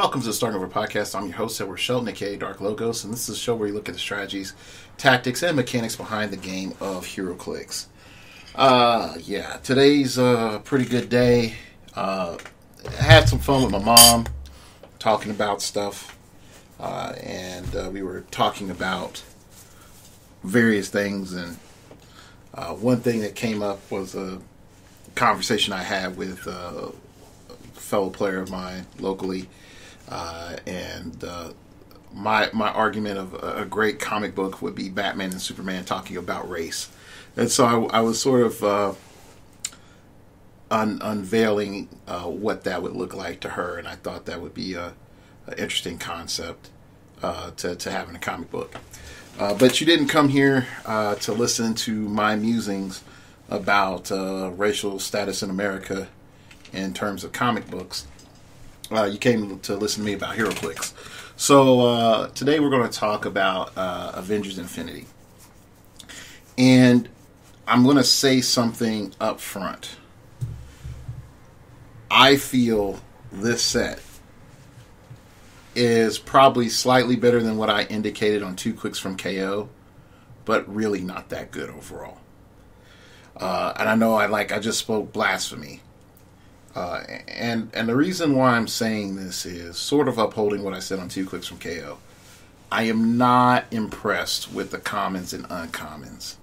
Welcome to the Starting Over Podcast. I'm your host, Edward Shelton, aka Dark Logos, and this is a show where you look at the strategies, tactics, and mechanics behind the game of heroclix. Today's a pretty good day. Had some fun with my mom, talking about stuff, and we were talking about various things, and one thing that came up was a conversation I had with a fellow player of mine locally, and my argument of a great comic book would be Batman and Superman talking about race. And so I was sort of unveiling what that would look like to her, and I thought that would be an interesting concept to have in a comic book. But you didn't come here to listen to my musings about racial status in America in terms of comic books. You came to listen to me about heroclix. So today we're going to talk about Avengers Infinity. And I'm going to say something up front. I feel this set is probably slightly better than what I indicated on 2 clicks from KO, but really not that good overall. And I know I just spoke blasphemy. And the reason why I'm saying this is sort of upholding what I said on 2 clicks from KO. I am not impressed with the commons and uncommons.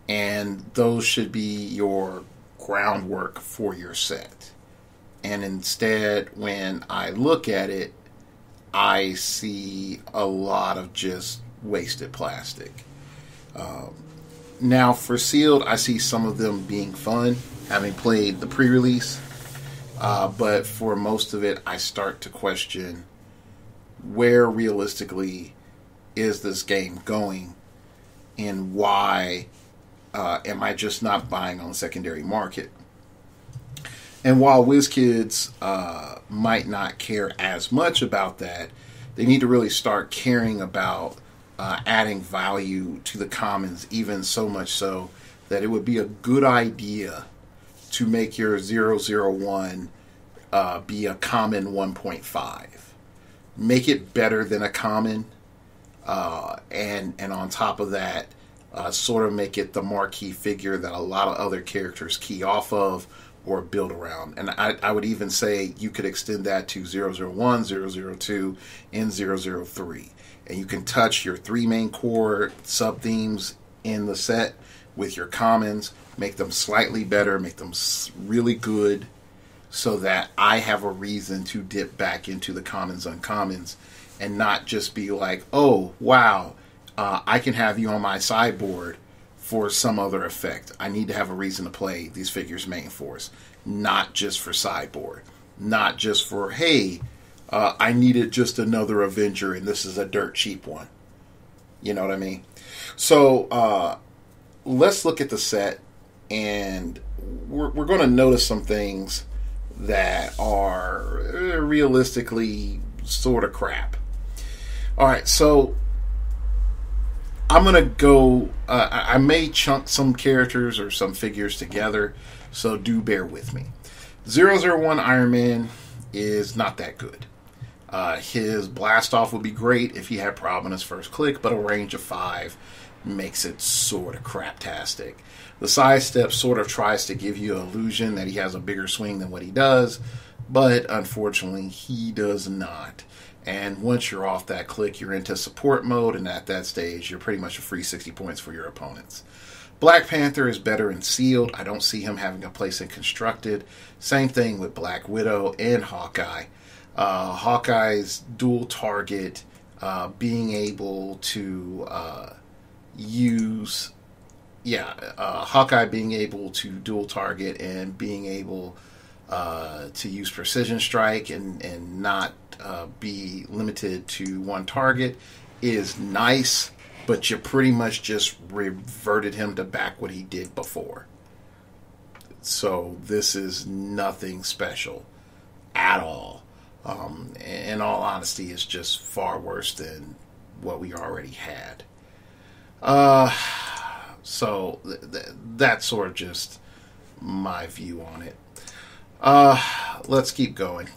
And those should be your groundwork for your set. And instead, when I look at it, I see a lot of just wasted plastic. Now, for sealed, I see some of them being fun, having played the pre-release. But for most of it, I start to question where realistically is this game going, and why am I just not buying on the secondary market? And while WizKids might not care as much about that, they need to really start caring about adding value to the commons, even so much so that it would be a good idea to make your 001 be a common 1.5. Make it better than a common, and on top of that, sort of make it the marquee figure that a lot of other characters key off of or build around. And I would even say you could extend that to 001, 002, and 003. And you can touch your 3 main core sub-themes in the set with your commons, make them slightly better, make them really good, so that I have a reason to dip back into the commons, uncommons, and not just be like, oh, wow, I can have you on my sideboard for some other effect. I need to have a reason to play these figures main force, not just for sideboard, not just for, hey, I needed just another Avenger and this is a dirt cheap one. You know what I mean? So let's look at the set, and we're going to notice some things that are realistically sort of crap. All right, so I'm going to go, I may chunk some characters or some figures together, so do bear with me. 001 Iron Man is not that good. His blast off would be great if he had prob on his first click, but a range of 5 makes it sort of craptastic. The sidestep sort of tries to give you an illusion that he has a bigger swing than what he does, but unfortunately he does not. And once you're off that click, you're into support mode, and at that stage, you're pretty much a free 60 points for your opponents. Black Panther is better in sealed. I don't see him having a place in constructed. Same thing with Black Widow and Hawkeye. Hawkeye's dual target, being able to Hawkeye being able to dual target and being able to use precision strike and not be limited to one target is nice, but you pretty much just reverted him to back what he did before. So this is nothing special at all. In all honesty, it's just far worse than what we already had. So that's sort of just my view on it. Let's keep going.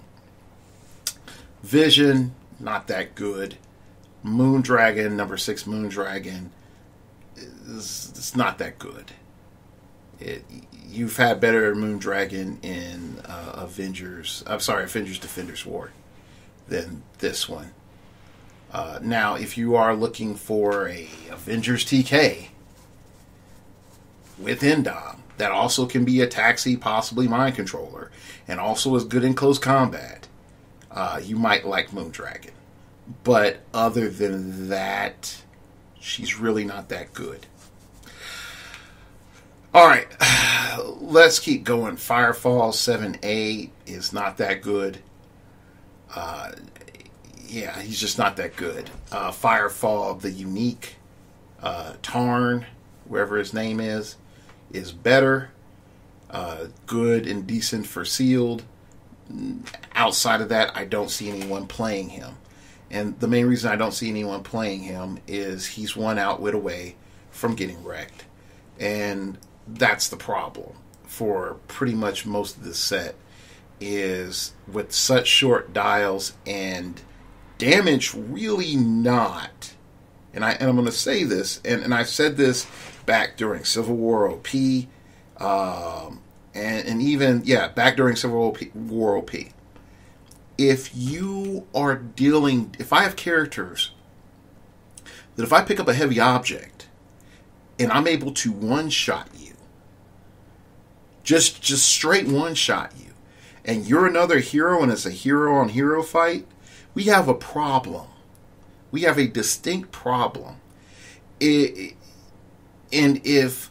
Vision, not that good. Moondragon, number 6 Moondragon, it's not that good. You've had better Moondragon in Avengers Defenders War than this one. Now, if you are looking for a Avengers TK with Endom, that also can be a taxi, possibly mind controller, and also is good in close combat, you might like Moondragon. But other than that, she's really not that good. Alright, let's keep going. Firefall 7A is not that good. Yeah, he's just not that good. Firefall, the unique, Tarn, wherever his name is better. Good and decent for sealed. Outside of that, I don't see anyone playing him. And the main reason I don't see anyone playing him is he's one outwit away from getting wrecked. And that's the problem for pretty much most of this set, is with such short dials and damage really not. And I'm going to say this, and I said this back during Civil War OP, and even, back during Civil War OP. If I have characters that if I pick up a heavy object and I'm able to one-shot you, just straight one-shot you, and you're another hero and it's a hero-on-hero fight, we have a problem. We have a distinct problem. And if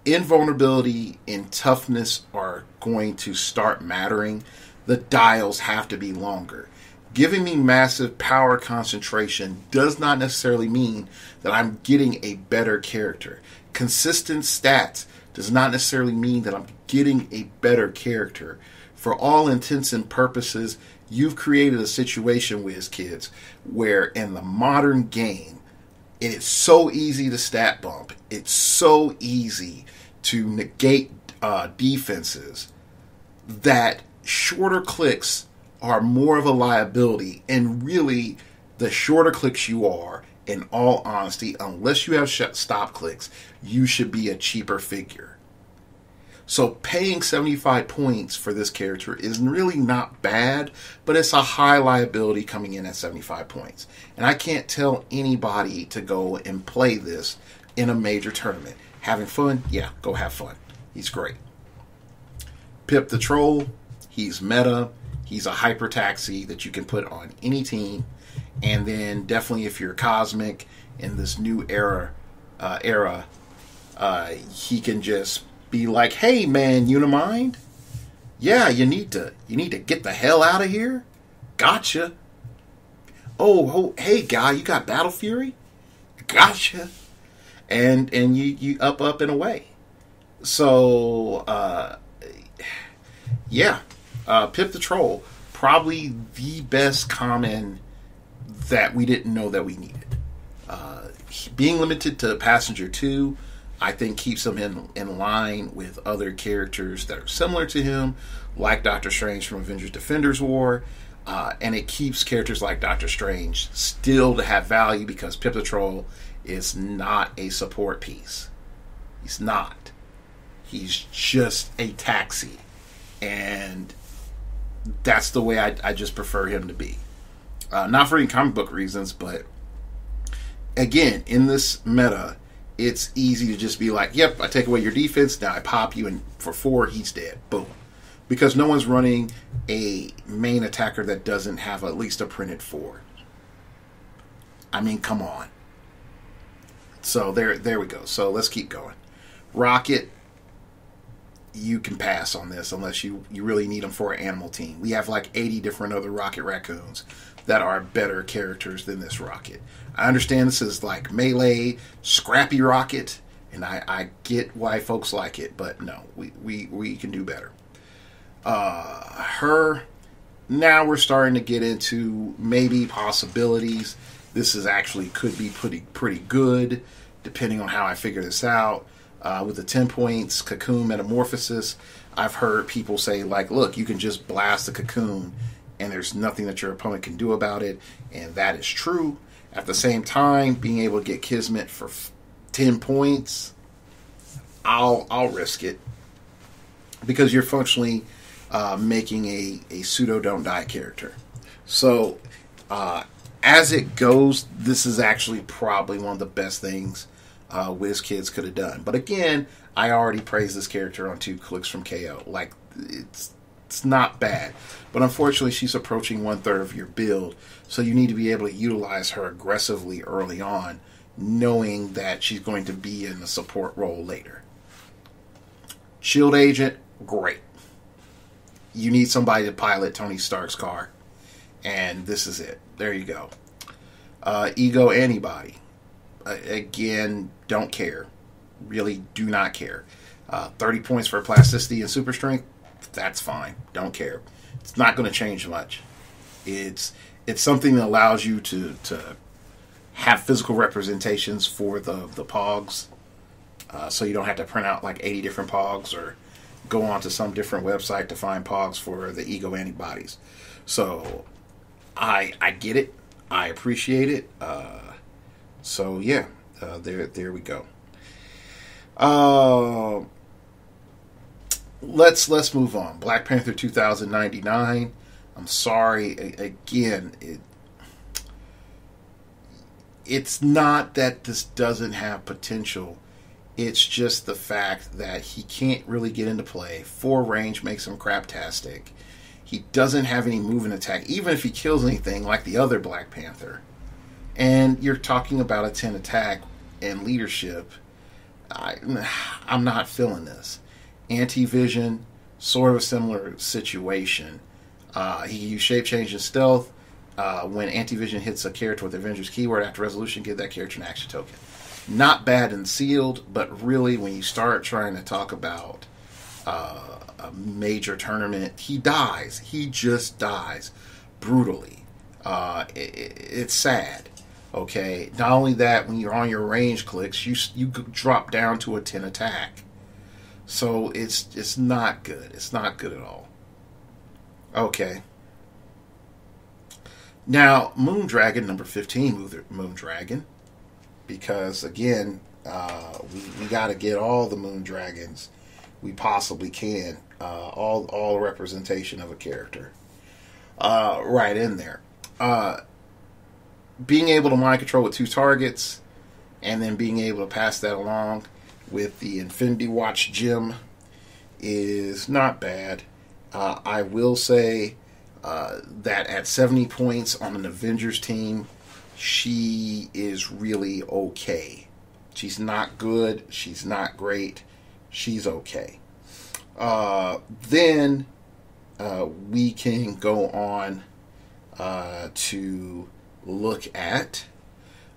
invulnerability and toughness are going to start mattering, the dials have to be longer. Giving me massive power concentration does not necessarily mean that I'm getting a better character. Consistent stats does not necessarily mean that I'm getting a better character. For all intents and purposes, you've created a situation, WizKids, where in the modern game, it is so easy to stat bump. It's so easy to negate defenses that shorter clicks are more of a liability. And really, the shorter clicks you are, in all honesty, unless you have stop clicks, you should be a cheaper figure. So paying 75 points for this character is really not bad, but it's a high liability coming in at 75 points. And I can't tell anybody to go and play this in a major tournament. Having fun? Yeah, go have fun. He's great. Pip the Troll, he's meta. He's a hyper taxi that you can put on any team. And then definitely if you're Cosmic in this new era, he can just be like, hey man, Unimind? Yeah, you need to get the hell out of here? Gotcha. Oh, hey guy, you got Battle Fury? Gotcha. And you up and away. So Pip the Troll, probably the best common that we didn't know that we needed. Being limited to Passenger 2, I think keeps him in line with other characters that are similar to him, like Doctor Strange from Avengers Defenders War, and it keeps characters like Doctor Strange still to have value because Pip the Troll is not a support piece. He's not. He's just a taxi. And that's the way I just prefer him to be. Not for any comic book reasons, but again, in this meta, it's easy to just be like, yep, I take away your defense, now I pop you, and for 4, he's dead. Boom. Because no one's running a main attacker that doesn't have at least a printed 4. I mean, come on. So there we go. So let's keep going. Rocket, you can pass on this unless you really need them for an animal team. We have like 80 different other Rocket Raccoons that are better characters than this Rocket. I understand this is like melee, scrappy Rocket, and I get why folks like it, but no, we can do better. Her, now we're starting to get into maybe possibilities. This is actually could be pretty good, depending on how I figure this out. With the 10 points, Cocoon Metamorphosis, I've heard people say, like, look, you can just blast the Cocoon and there's nothing that your opponent can do about it, and that is true. At the same time, being able to get Kismet for 10 points, I'll risk it, because you're functionally making a pseudo don't die character. So as it goes, this is actually probably one of the best things WizKids could have done. But again, I already praised this character on 2 clicks from KO. Like, it's not bad. But unfortunately, she's approaching 1/3 of your build, so you need to be able to utilize her aggressively early on, knowing that she's going to be in a support role later. Shield Agent, great. You need somebody to pilot Tony Stark's car, and this is it. There you go. Ego Antibody. Again, don't care. Really do not care. 30 points for plasticity and super strength, that's fine. Don't care. It's not going to change much. It's something that allows you to have physical representations for the Pogs, so you don't have to print out like 80 different Pogs or go onto some different website to find Pogs for the Ego Antibodies. So I get it. I appreciate it. So yeah, there we go. Let's move on. Black Panther 2099. I'm sorry. Again, it's not that this doesn't have potential. It's just the fact that he can't really get into play. 4 range makes him craptastic. He doesn't have any move and attack, even if he kills anything like the other Black Panther. And you're talking about a 10 attack and leadership. I'm not feeling this. Anti-vision, sort of a similar situation. He can use shape change and stealth. When anti-vision hits a character with Avengers keyword after resolution, give that character an action token. Not bad and sealed, but really when you start trying to talk about a major tournament, he dies. He just dies brutally. It's sad. Okay. Not only that, when you're on your range clicks, you drop down to a 10 attack. So it's not good. It's not good at all. Okay. Now, Moondragon, number 15, Moondragon. Because, again, we got to get all the Moondragons we possibly can. All representation of a character. Right in there. Being able to mind control with 2 targets, and then being able to pass that along with the Infinity Watch gem is not bad. I will say that at 70 points on an Avengers team, she is really okay. She's not good. She's not great. She's okay. Then we can go on to look at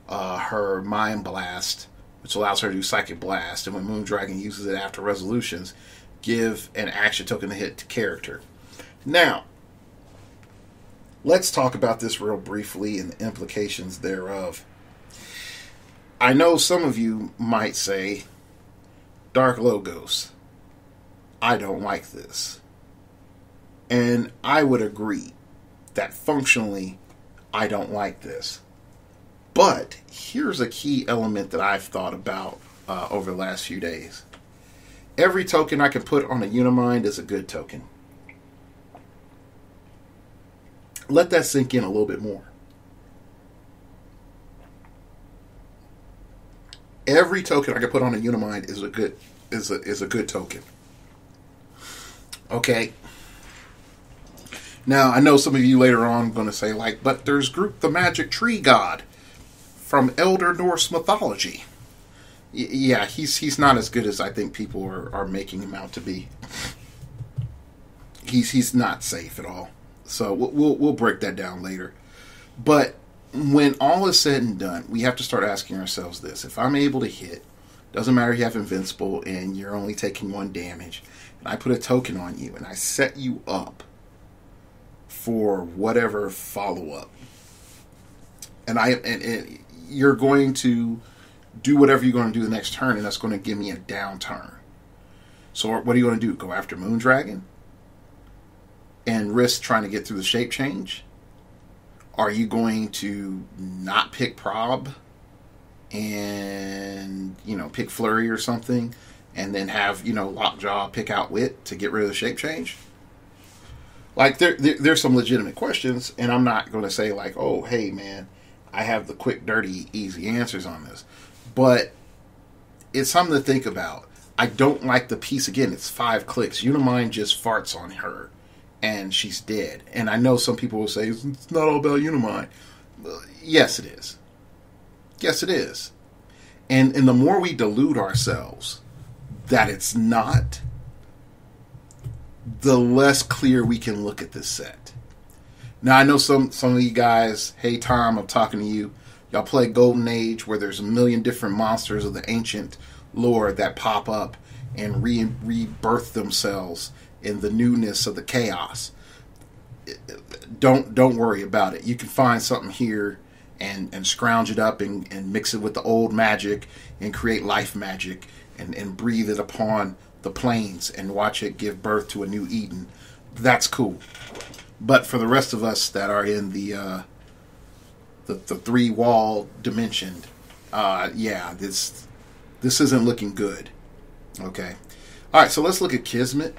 her Mind Blast, which allows her to do Psychic Blast, and when Moondragon uses it after resolutions, give an action token to hit character. Now, let's talk about this real briefly and the implications thereof. I know some of you might say, Dark Logos, I don't like this. And I would agree that functionally, I don't like this. But here's a key element that I've thought about over the last few days. Every token I can put on a Unimind is a good token. Let that sink in a little bit more. Every token I can put on a Unimind is a good token. Okay. Now, I know some of you later on are going to say, like, but there's Groot the Magic Tree God from Elder Norse mythology. Yeah, he's not as good as I think people are making him out to be. He's not safe at all. So we'll break that down later. But when all is said and done, we have to start asking ourselves this. If I'm able to hit, doesn't matter if you have Invincible and you're only taking 1 damage, and I put a token on you and I set you up for whatever follow-up, and you're going to do whatever you're going to do the next turn, and that's going to give me a down turn. So what are you going to do? Go after Moondragon? and risk trying to get through the shape change? Are you going to not pick prob and, pick flurry or something, and then have, lockjaw pick out wit to get rid of the shape change? Like, there's some legitimate questions, and I'm not going to say, like, oh, hey, man, I have the quick, dirty, easy answers on this. But it's something to think about. I don't like the piece. Again, it's 5 clicks. Unimind just farts on her, and she's dead. And I know some people will say, it's not all about Unimind. Yes, it is. Yes, it is. And the more we delude ourselves that it's not, the less clear we can look at this set. Now, I know some of you guys, hey, Tom, I'm talking to you. Y'all play Golden Age, where there's a million different monsters of the ancient lore that pop up and rebirth themselves in the newness of the chaos. Don't worry about it. You can find something here and scrounge it up and mix it with the old magic and create life magic and breathe it upon the plains and watch it give birth to a new Eden. That's cool. But for the rest of us that are in the 3-wall dimension, this isn't looking good. Okay. All right, so let's look at Kismet.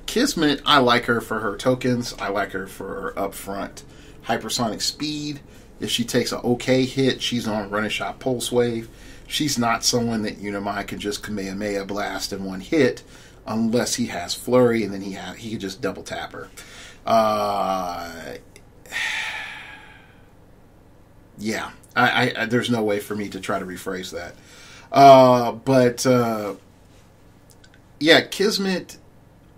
Kismet, I like her for her tokens. I like her for her upfront hypersonic speed. If she takes an okay hit, she's on running shot pulse wave. She's not someone that Unimind can just Kamehameha blast in one hit, unless he has flurry, and then he can just double tap her. Yeah, I there's no way for me to try to rephrase that. Yeah, Kismet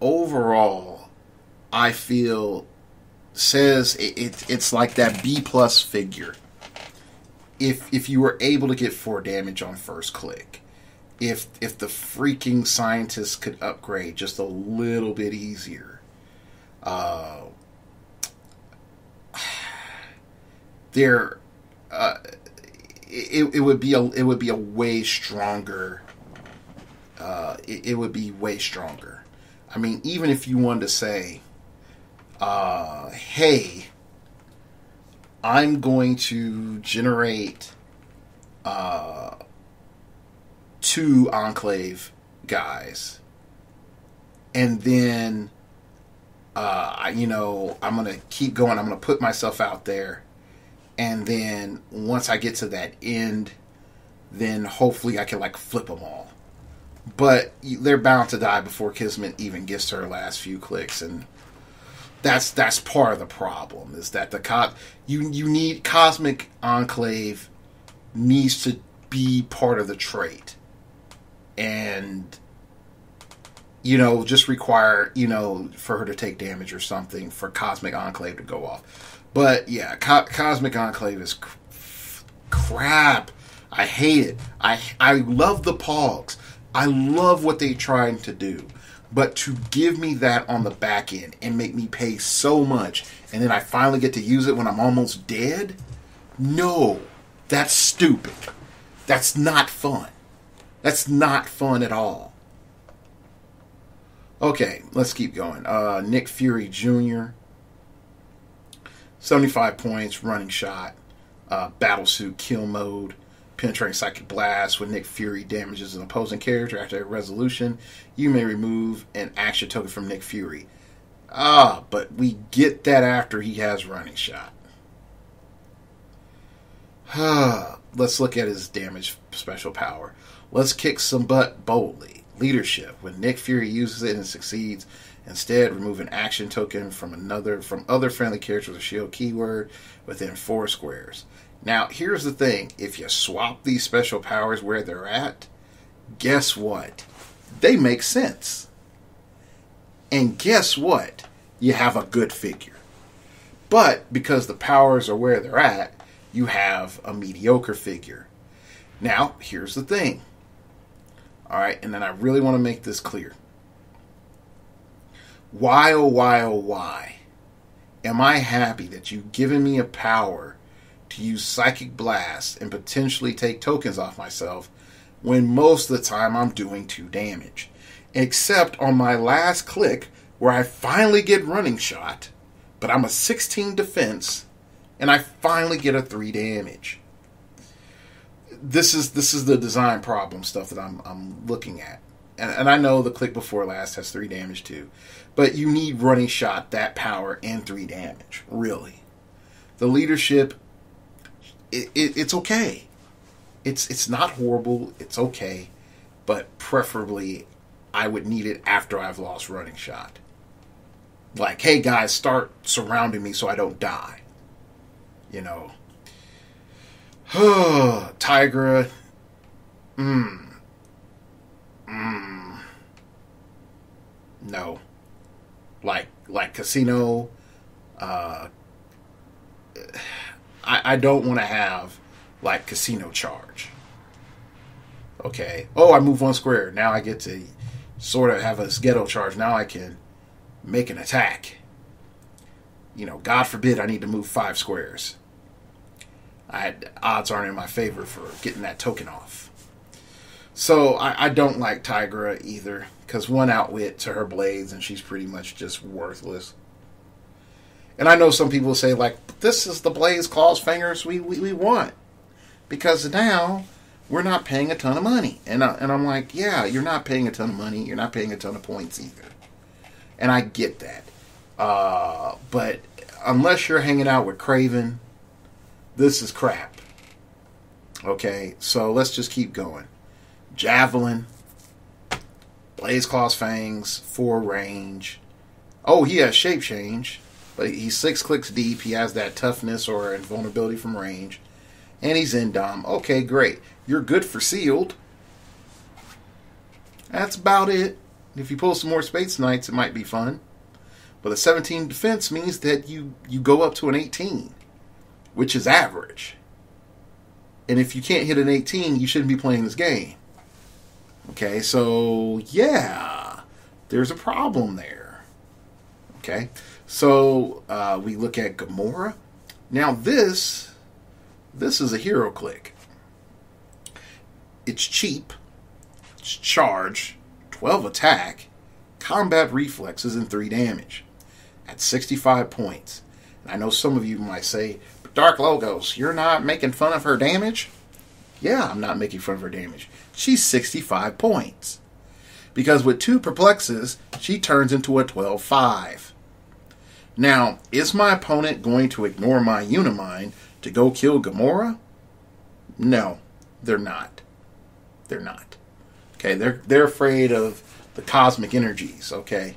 overall, I feel, says it's like that B+ figure. If you were able to get 4 damage on first click, if the freaking scientists could upgrade just a little bit easier, it would be a way stronger. It would be way stronger. I mean, even if you wanted to say, hey, I'm going to generate 2 Enclave guys, and then I'm going to keep going. I'm going to put myself out there, and then once I get to that end, then hopefully I can flip them all. But they're bound to die before Kismet even gets to her last few clicks, and that's part of the problem. Is that you need Cosmic Enclave needs to be part of the trait, and just require for her to take damage or something for Cosmic Enclave to go off. But yeah, Cosmic Enclave is crap. I hate it. I love the Pogs. I love what they're trying to do. But to give me that on the back end and make me pay so much, and then I finally get to use it when I'm almost dead? No. That's stupid. That's not fun. That's not fun at all. Okay, let's keep going. Nick Fury Jr., 75 points, running shot, battlesuit kill mode, penetrating psychic blast. When Nick Fury damages an opposing character after a resolution, you may remove an action token from Nick Fury. But we get that after he has running shot. Let's look at his damage special power. Let's kick some butt boldly. Leadership. When Nick Fury uses it and succeeds, instead remove an action token from other friendly characters with a shield keyword within 4 squares. Now, here's the thing. If you swap these special powers where they're at, guess what? They make sense. And guess what? You have a good figure. But because the powers are where they're at, you have a mediocre figure. Now, here's the thing. Alright, and then I really want to make this clear. Why, oh why am I happy that you've given me a power to use Psychic Blast and potentially take tokens off myself when most of the time I'm doing 2 damage? Except on my last click, where I finally get running shot, but I'm a 16 defense, and I finally get a 3 damage. This is the design problem stuff that I'm looking at. And I know the click before last has 3 damage too. But you need running shot, that power, and 3 damage. Really. The leadership, it's okay. It's not horrible. It's okay. But preferably, I would need it after I've lost running shot. Like, hey guys, start surrounding me so I don't die. You know. Tigra. No. Like Casino. I don't want to have like Casino charge. Okay. Oh, I move 1 square. Now I get to sort of have a ghetto charge. Now I can make an attack. You know, God forbid I need to move 5 squares. Odds aren't in my favor for getting that token off. So I don't like Tigra either, because 1 outwit to her blades and she's pretty much just worthless. And I know some people say, like, this is the Blaze Claws Fingers we want, because now we're not paying a ton of money. And I'm like, yeah, you're not paying a ton of money. You're not paying a ton of points either. And I get that. But unless you're hanging out with Craven, this is crap. Okay, so let's just keep going. Javelin, Blaze Claws Fangs, 4 range. Oh, he has shape change, but he's 6 clicks deep. He has that toughness or invulnerability from range. And he's Indom. Okay, great. You're good for sealed. That's about it. If you pull some more Space Knights, it might be fun. But a 17 defense means that you go up to an 18, which is average. And if you can't hit an 18, you shouldn't be playing this game. Okay, so yeah, there's a problem there. Okay, so we look at Gamora. Now this is a heroclix. It's cheap, it's charge, 12 attack, combat reflexes, and 3 damage at 65 points. And I know some of you might say, but Dark Logos, you're not making fun of her damage? Yeah, I'm not making fun of her damage. She's 65 points. Because with 2 perplexes, she turns into a 12-5. Now, is my opponent going to ignore my Unimind to go kill Gamora? No, they're not. They're not. Okay, they're afraid of the cosmic energies, okay?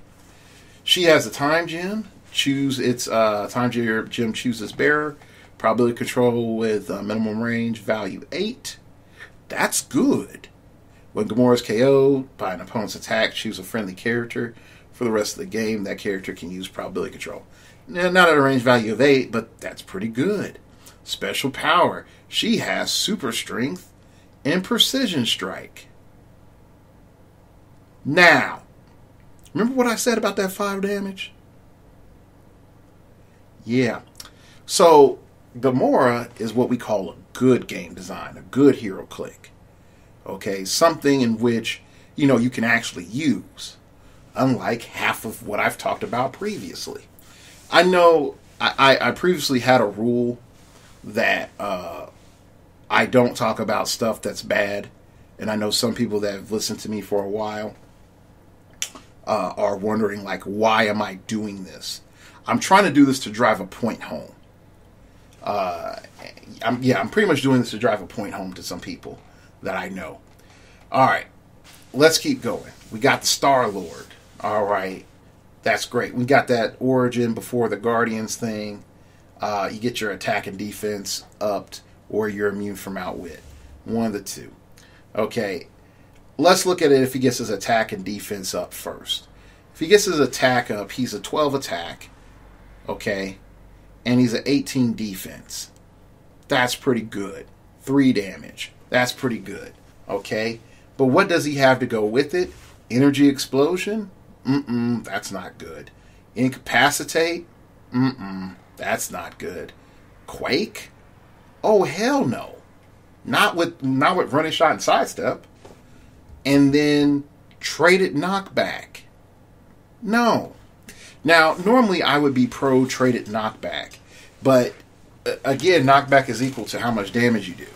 She has a time gem. Choose its time gem chooses bearer. Probability control with minimum range, value 8. That's good. When Gamora's KO'd by an opponent's attack, choose a friendly character. For the rest of the game, that character can use probability control. Now, not at a range value of 8, but that's pretty good. Special power. She has super strength and precision strike. Now, remember what I said about that 5 damage? Yeah. So, Gamora is what we call a good game design, a good heroclix. Okay, something in which, you can actually use. Unlike half of what I've talked about previously. I know I previously had a rule that I don't talk about stuff that's bad. And I know some people that have listened to me for a while are wondering, like, why am I doing this? I'm trying to do this to drive a point home. I'm pretty much doing this to drive a point home to some people that I know. All right, let's keep going. We got the Star-Lord. All right, that's great. We got that origin before the Guardians thing. You get your attack and defense upped, or you're immune from outwit. One of the two. Okay, let's look at it if he gets his attack and defense up first. If he gets his attack up, he's a 12 attack. Okay, and he's an 18 defense. That's pretty good. 3 damage. That's pretty good. Okay, but what does he have to go with it? Energy explosion? That's not good. Incapacitate? That's not good. Quake? Oh, hell no. Not with running shot and sidestep. And then traded knockback. No. Now, normally I would be pro traded knockback, but again, knockback is equal to how much damage you do.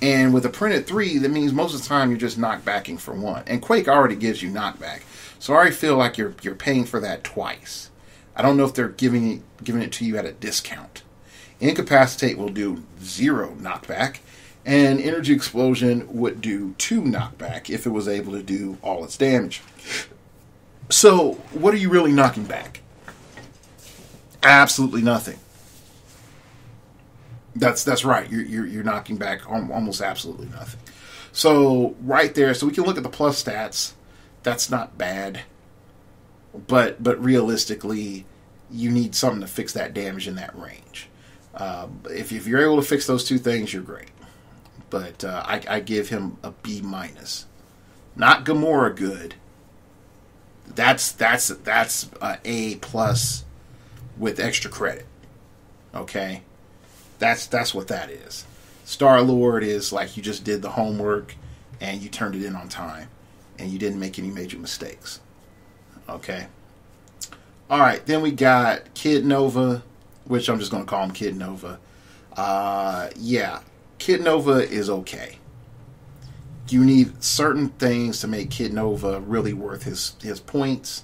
And with a printed 3, that means most of the time you're just knockbacking for 1. And Quake already gives you knockback. So I already feel like you're paying for that twice. I don't know if they're giving it to you at a discount. Incapacitate will do 0 knockback. And Energy Explosion would do 2 knockback if it was able to do all its damage. So, what are you really knocking back? Absolutely nothing. That's right. You're knocking back almost absolutely nothing. So right there, so we can look at the plus stats. That's not bad, but realistically, you need something to fix that damage in that range. If you're able to fix those 2 things, you're great. But I give him a B minus. Not Gamora good. That's a A plus with extra credit. Okay, that's what that is. Star-Lord is like you just did the homework and you turned it in on time and you didn't make any major mistakes. Okay. All right, then we got Kid Nova, which I'm just going to call him Kid Nova. Yeah, Kid Nova is okay. You need certain things to make Kid Nova really worth his points.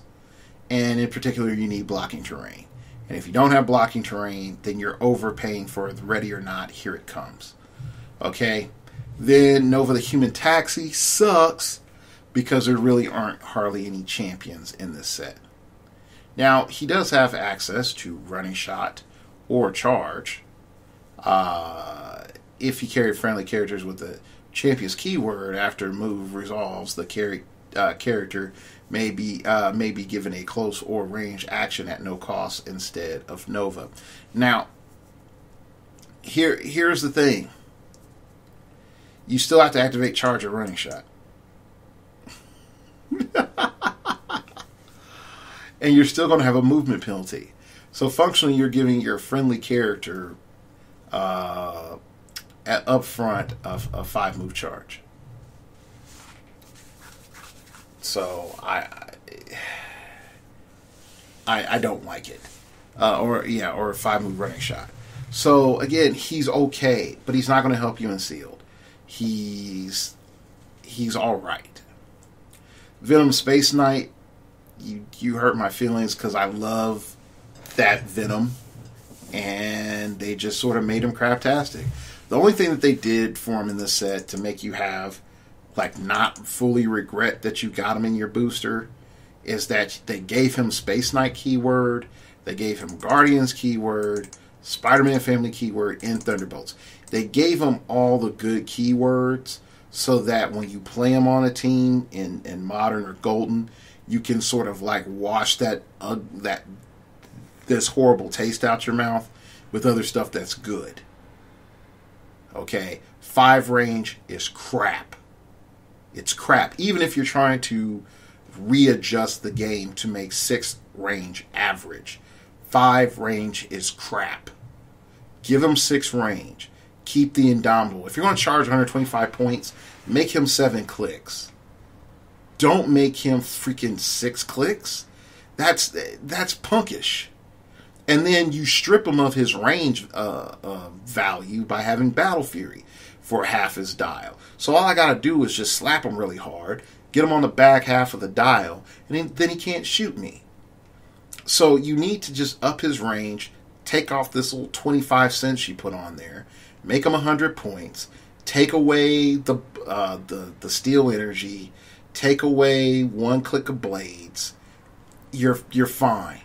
And in particular, you need blocking terrain. And if you don't have blocking terrain, then you're overpaying for the ready or not, here it comes. Okay? Then Nova the Human Taxi sucks because there really aren't hardly any champions in this set. Now, he does have access to running shot or charge. If you carry friendly characters with the champion's keyword after move resolves, the character may be given a close or range action at no cost instead of Nova. Now, here's the thing. You still have to activate charge or running shot. And you're still going to have a movement penalty. So functionally, you're giving your friendly character up front of a 5-move charge. So I don't like it. Or a 5-move running shot. So again, he's okay, but he's not going to help you in sealed. He's all right. Venom Space Knight, you hurt my feelings because I love that Venom, and they just sort of made him craptastic. The only thing that they did for him in this set to make you have, like, not fully regret that you got him in your booster is that they gave him Space Knight keyword, they gave him Guardians keyword, Spider-Man family keyword, and Thunderbolts. They gave him all the good keywords so that when you play him on a team in Modern or Golden, you can sort of like wash this horrible taste out your mouth with other stuff that's good. Okay, 5 range is crap. It's crap. Even if you're trying to readjust the game to make 6 range average, 5 range is crap. Give him 6 range. Keep the Indomitable. If you're going to charge 125 points, make him 7 clicks. Don't make him freaking 6 clicks. That's punkish. And then you strip him of his range value by having Battle Fury for half his dial. So all I got to do is just slap him really hard, get him on the back half of the dial, and then he can't shoot me. So you need to just up his range, take off this little 25 cents you put on there, make him 100 points, take away the steel energy, take away 1 click of blades. You're fine.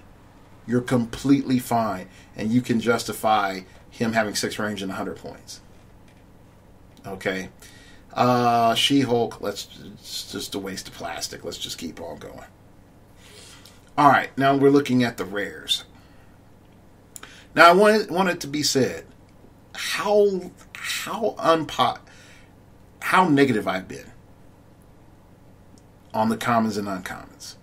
You're completely fine, and you can justify him having 6 range and 100 points. Okay, She-Hulk. It's just a waste of plastic. Let's just keep on going. All right, now we're looking at the rares. Now I want it to be said how negative I've been on the commons and uncommons.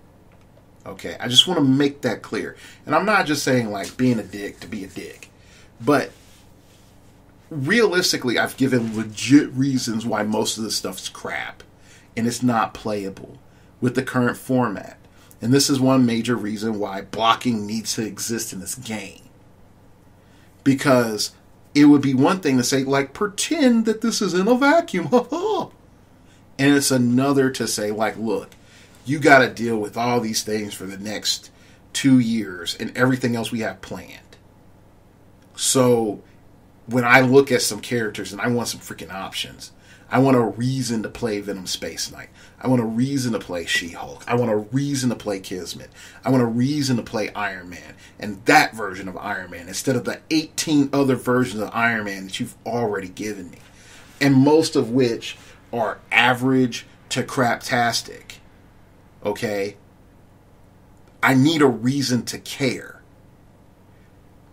Okay, I just want to make that clear. And I'm not just saying like being a dick to be a dick. But realistically, I've given legit reasons why most of this stuff's crap. And it's not playable with the current format. And this is one major reason why blocking needs to exist in this game. Because it would be one thing to say, like, pretend that this is in a vacuum. And it's another to say, like, look, you got to deal with all these things for the next 2 years and everything else we have planned. So when I look at some characters and I want some freaking options, I want a reason to play Venom Space Knight. I want a reason to play She-Hulk. I want a reason to play Kismet. I want a reason to play Iron Man. And that version of Iron Man instead of the 18 other versions of Iron Man that you've already given me. And most of which are average to craptastic. Okay? I need a reason to care.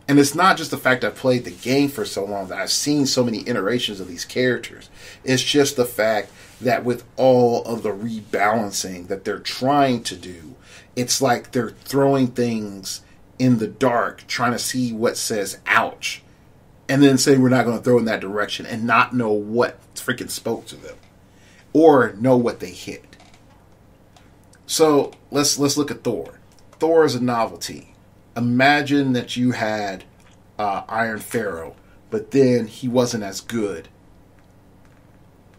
And it's not just the fact I've played the game for so long that I've seen so many iterations of these characters. It's just the fact that with all of the rebalancing that they're trying to do, it's like they're throwing things in the dark, trying to see what says ouch, and then saying we're not going to throw in that direction and not know what freaking spoke to them or know what they hit. So let's look at Thor. Thor is a novelty. Imagine that you had Iron Pharaoh, but then he wasn't as good.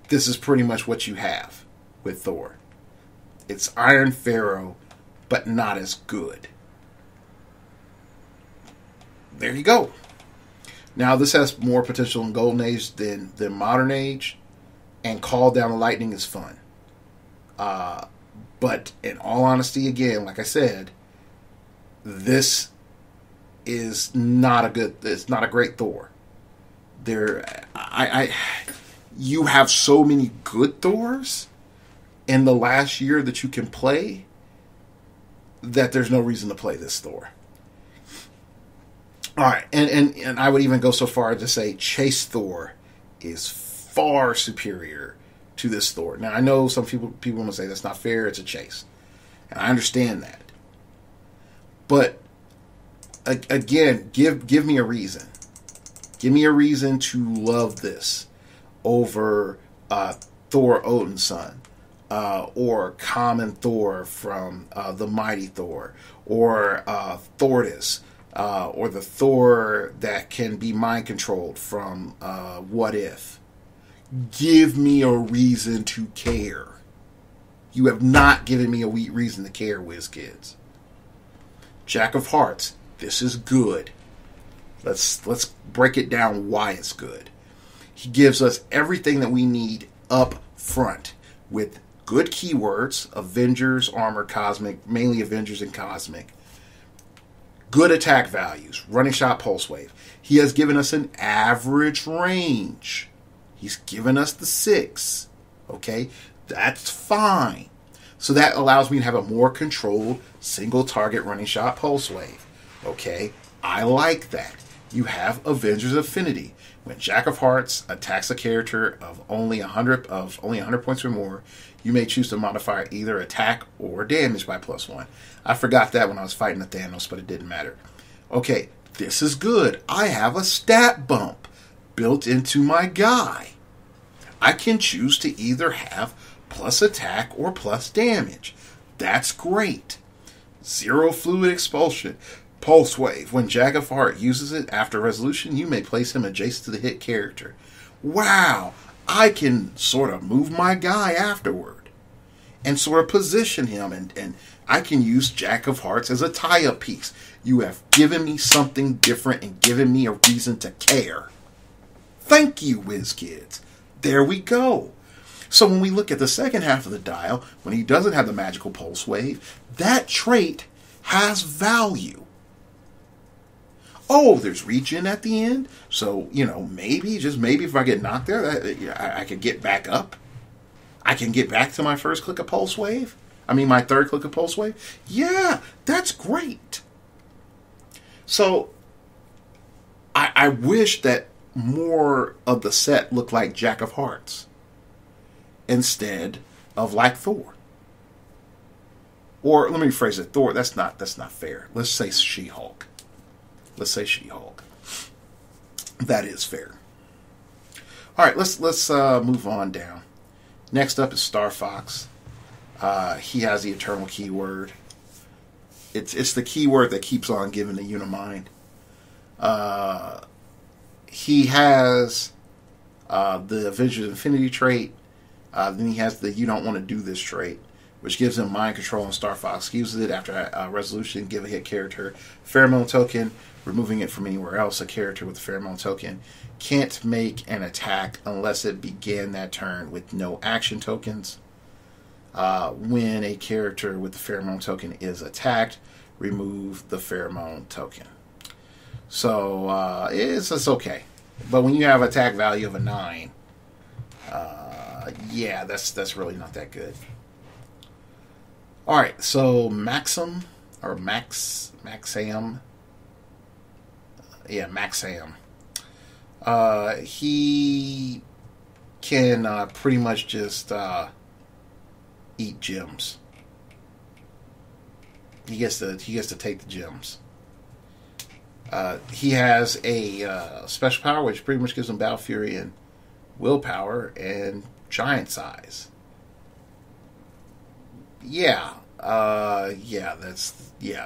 This is pretty much what you have with Thor. It's Iron Pharaoh, but not as good. There you go. Now, this has more potential in Golden Age than Modern Age, and Call Down the Lightning is fun. But in all honesty, again, like I said, this is not a good. It's not a great Thor. You have so many good Thors in the last year that you can play that there's no reason to play this Thor. All right, and I would even go so far as to say Chase Thor is far superior to this Thor. Now I know some people want to say that's not fair. It's a chase, and I understand that. But again, give me a reason. Give me a reason to love this over Thor Odin's son, or Common Thor from the Mighty Thor, or Thordis, or the Thor that can be mind controlled from What If. Give me a reason to care. You have not given me a reason to care, WizKids. Jack of Hearts, this is good. Let's break it down why it's good. He gives us everything that we need up front with good keywords, Avengers, Armor, Cosmic, mainly Avengers and Cosmic. Good attack values, running shot, pulse wave. He has given us an average range. He's given us the 6. Okay? That's fine. So that allows me to have a more controlled single target running shot pulse wave. Okay? I like that. You have Avengers Infinity. When Jack of Hearts attacks a character of only 100 points or more, you may choose to modify either attack or damage by +1. I forgot that when I was fighting the Thanos, but it didn't matter. Okay, this is good. I have a stat bump built into my guy. I can choose to either have plus attack or plus damage. That's great. 0 fluid expulsion. Pulse wave. When Jack of Heart uses it after resolution, you may place him adjacent to the hit character. Wow! I can sort of move my guy afterward and sort of position him, and I can use Jack of Hearts as a tie-up piece. You have given me something different and given me a reason to care. Thank you, WizKids. There we go. So when we look at the second half of the dial, when he doesn't have the magical pulse wave, that trait has value. Oh, there's regen at the end. So, maybe, just maybe if I get knocked there, I could get back up. I can get back to my first click of pulse wave. My third click of pulse wave. Yeah, that's great. So, I wish that more of the set looked like Jack of Hearts instead of like Thor. Or let me rephrase it. Thor, that's not fair. Let's say She-Hulk. Let's say She-Hulk. That is fair. All right, let's move on down. Next up is Star Fox. He has the Eternal keyword. it's the key word that keeps on giving the Unimind. He has the Avengers Infinity trait. Then he has the You Don't Want to Do This trait, which gives him mind control, and Star Fox uses it after a resolution. Give a hit character pheromone token, removing it from anywhere else. A character with a pheromone token can't make an attack unless it began that turn with no action tokens. When a character with the pheromone token is attacked, remove the pheromone token. So it's okay. But when you have attack value of a 9, yeah, that's really not that good. All right, so Maxam. Yeah, Maxam. He can pretty much just eat gems. He gets to take the gems. He has a special power which pretty much gives him Battle Fury and willpower and giant size.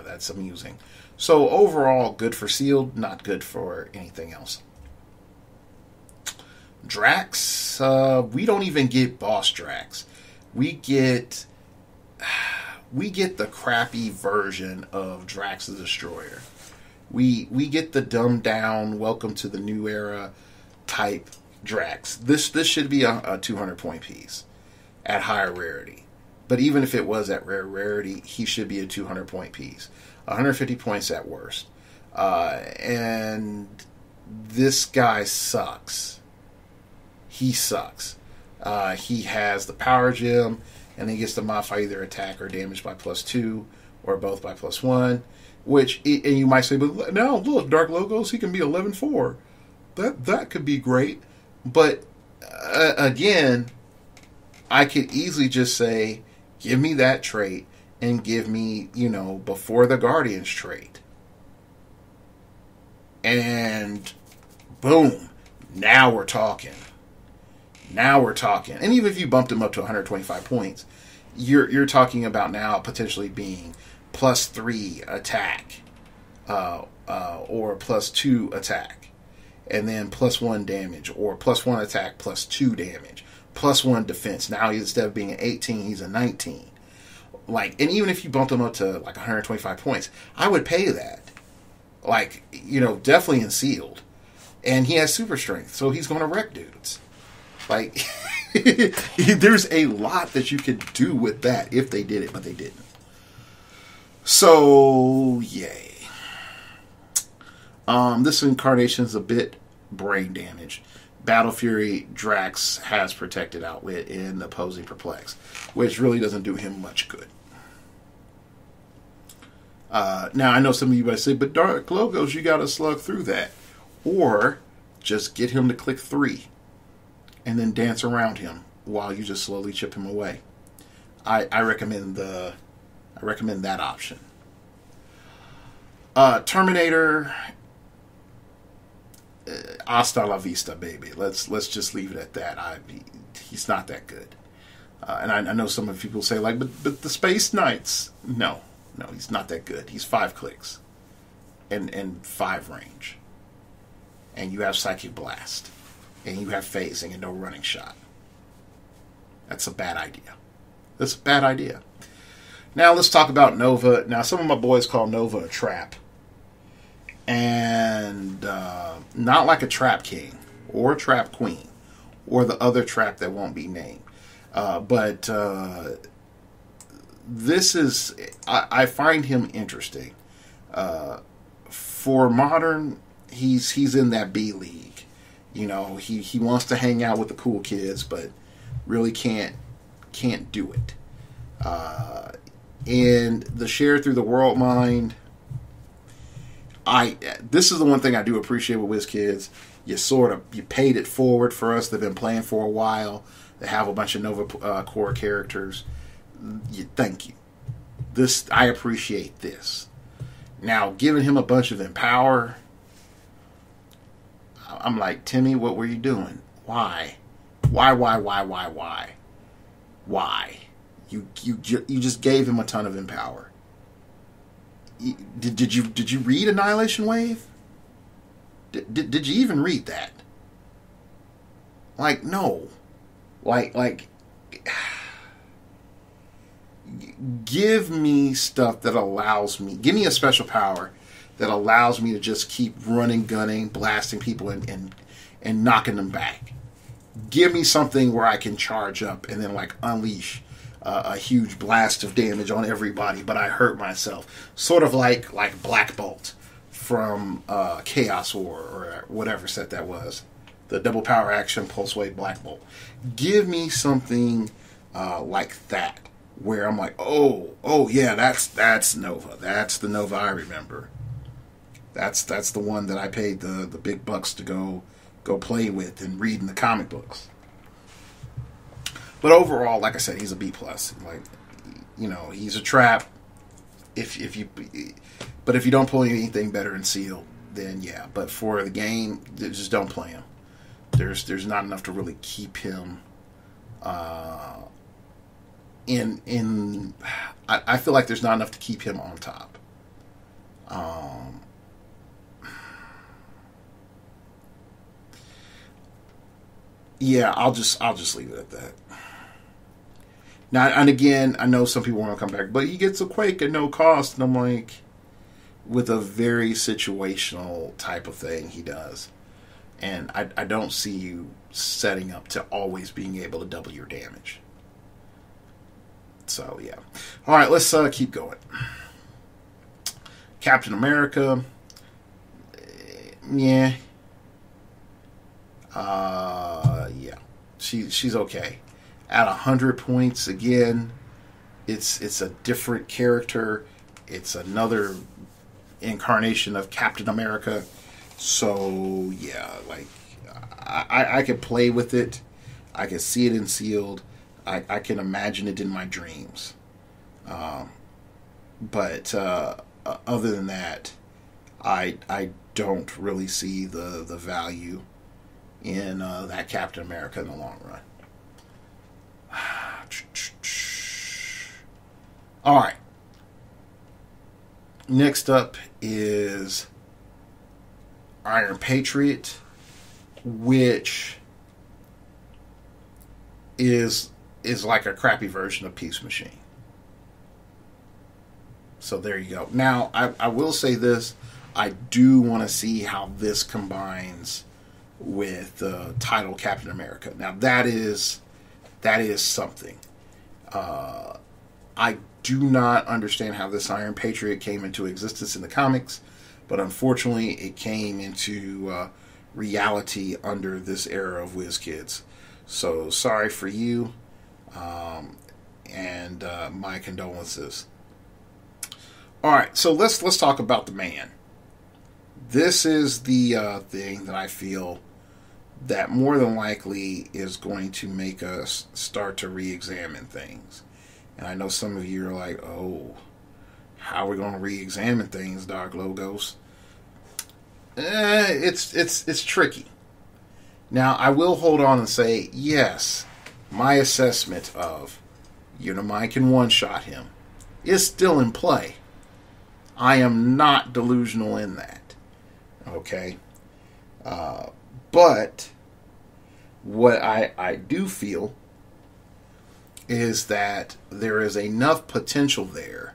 That's amusing. So overall, good for sealed, not good for anything else. Drax, we don't even get boss Drax. We get the crappy version of Drax the Destroyer. We get the dumbed down, welcome to the new era type Drax. This should be a 200 point piece at higher rarity. But even if it was at rare rarity, he should be a 200 point piece. 150 points at worst. And this guy sucks. He sucks. He has the power gem, and he gets to modify either attack or damage by +2, or both by +1. Which, and you might say, but now look, Dark Logos, he can be 11-4. That could be great. But again, I could easily just say, give me that trait and give me, Before the Guardians trait. And boom, now we're talking. And even if you bumped him up to 125 points, you're talking about now potentially being +3 attack, or +2 attack, and then +1 damage, or +1 attack, +2 damage, +1 defense. Now instead of being an 18, he's a 19. And even if you bumped him up to 125 points, I would pay that. Definitely in sealed. And he has super strength, so he's going to wreck dudes. There's a lot that you could do with that if they did it, but they didn't. So, yay. This incarnation's a bit brain damaged. Battle Fury Drax has protected outwit in opposing perplex, which really doesn't do him much good. Now, I know some of you might say, but Dark Logos, you gotta slug through that. Or just get him to click 3 and then dance around him while you just slowly chip him away. I recommend that option. Terminator, hasta la vista, baby. Let's just leave it at that. He's not that good. And I know some of people say, but the Space Knights. No, he's not that good. He's 5 clicks and 5 range. And you have Psychic Blast. And you have phasing and no running shot. That's a bad idea. Now let's talk about Nova. Now some of my boys call Nova a trap. And not like a Trap King or a Trap Queen or the other trap that won't be named. But this is, I find him interesting. For Modern, he's in that B league. He wants to hang out with the cool kids, but really can't do it. And the share through the world mind, this is the one thing I do appreciate with WizKids. You paid it forward for us. They've been playing for a while. They have a bunch of Nova core characters. Thank you. I appreciate this. Now, giving him a bunch of Empower, I'm like, Timmy, what were you doing? Why? Why? You just gave him a ton of Empower. Did you read Annihilation Wave? Did you even read that? Like, no. Like, give me stuff that allows me, give me a special power that allows me to just keep running, gunning, blasting people, and knocking them back. Give me something where I can charge up and then like unleash a huge blast of damage on everybody, but I hurt myself. Sort of like Black Bolt from Chaos War or whatever set that was. The double power action pulse wave Black Bolt. Give me something like that, where I'm like, oh yeah, that's Nova. That's the Nova I remember. That's the one that I paid the big bucks to go play with and read in the comic books. But overall, like I said, he's a B+. Like, you know, he's a trap. But if you don't pull anything better in Sealed, then yeah. But for the game, just don't play him. There's not enough to really keep him in. I feel like there's not enough to keep him on top. Yeah, I'll just leave it at that. Now, and again, I know some people want to come back, but he gets a Quake at no cost, and I'm like, with a very situational type of thing he does. And I don't see you setting up to always being able to double your damage. So, yeah. Alright, let's keep going. Captain America. Yeah. Yeah. She's okay. At 100 points, again, it's a different character. It's another incarnation of Captain America. So, yeah, like, I could play with it. I can see it in Sealed. I can imagine it in my dreams. But other than that, I don't really see the value in that Captain America in the long run. All right. Next up is Iron Patriot, which is like a crappy version of Peace Machine. So there you go. Now, I will say this. I do want to see how this combines with the title Captain America. Now, that is something. I do not understand how this Iron Patriot came into existence in the comics, but unfortunately it came into reality under this era of WizKids. So sorry for you, and my condolences. Alright, so let's talk about the man. This is the thing that I feel that more than likely is going to make us start to re-examine things. And I know some of you are like, oh, how are we going to re-examine things, Dark Logos? It's tricky. Now, I will hold on and say, yes, my assessment of Unimind can one-shot him is still in play. I am not delusional in that. Okay? But what I do feel is that there is enough potential there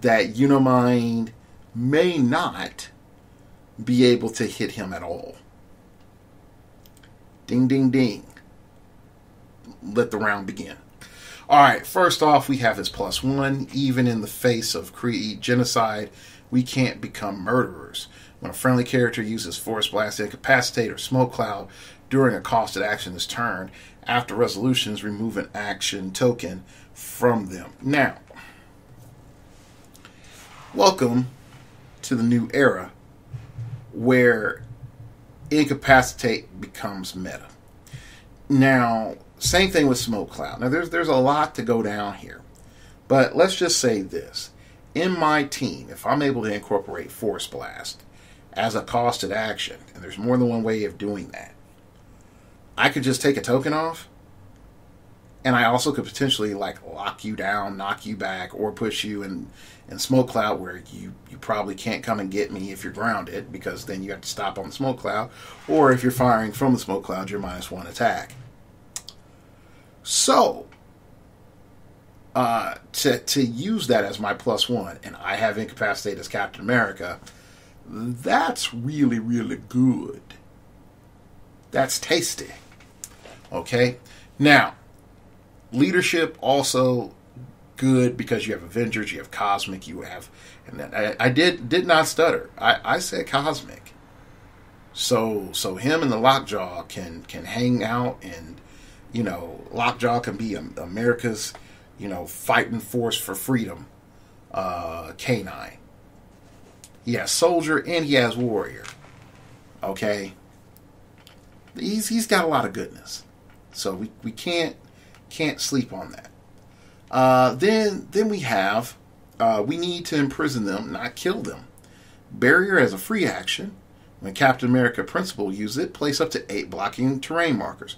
that Unimind may not be able to hit him at all. Ding, ding, ding. Let the round begin. Alright, first off, we have his +1. Even in the face of Creed genocide, we can't become murderers. When a friendly character uses Force Blast, Incapacitate, or Smoke Cloud during a costed action this turn, after resolutions, remove an action token from them. Now, welcome to the new era where Incapacitate becomes meta. Now, same thing with Smoke Cloud. Now, there's a lot to go down here. But let's just say this. In my team, if I'm able to incorporate Force Blast as a costed action, and there's more than one way of doing that, I could just take a token off And I also could potentially like lock you down, knock you back, or push you in smoke cloud where you probably can't come and get me if you're grounded, because then you have to stop on the smoke cloud. Or if you're firing from the smoke cloud, you're -1 attack. So to use that as my +1, and I have incapacitate as Captain America, that's really, really good. That's tasty. Okay? Now, leadership also good because you have Avengers, you have Cosmic, you have, and I did not stutter. I said Cosmic. So him and the Lockjaw can hang out, and Lockjaw can be America's fighting force for freedom. K9. He has soldier and he has warrior. Okay, he's got a lot of goodness. So we can't sleep on that. Then we have we need to imprison them, not kill them. Barrier as a free action. When Captain America Principal uses it, place up to 8 blocking terrain markers.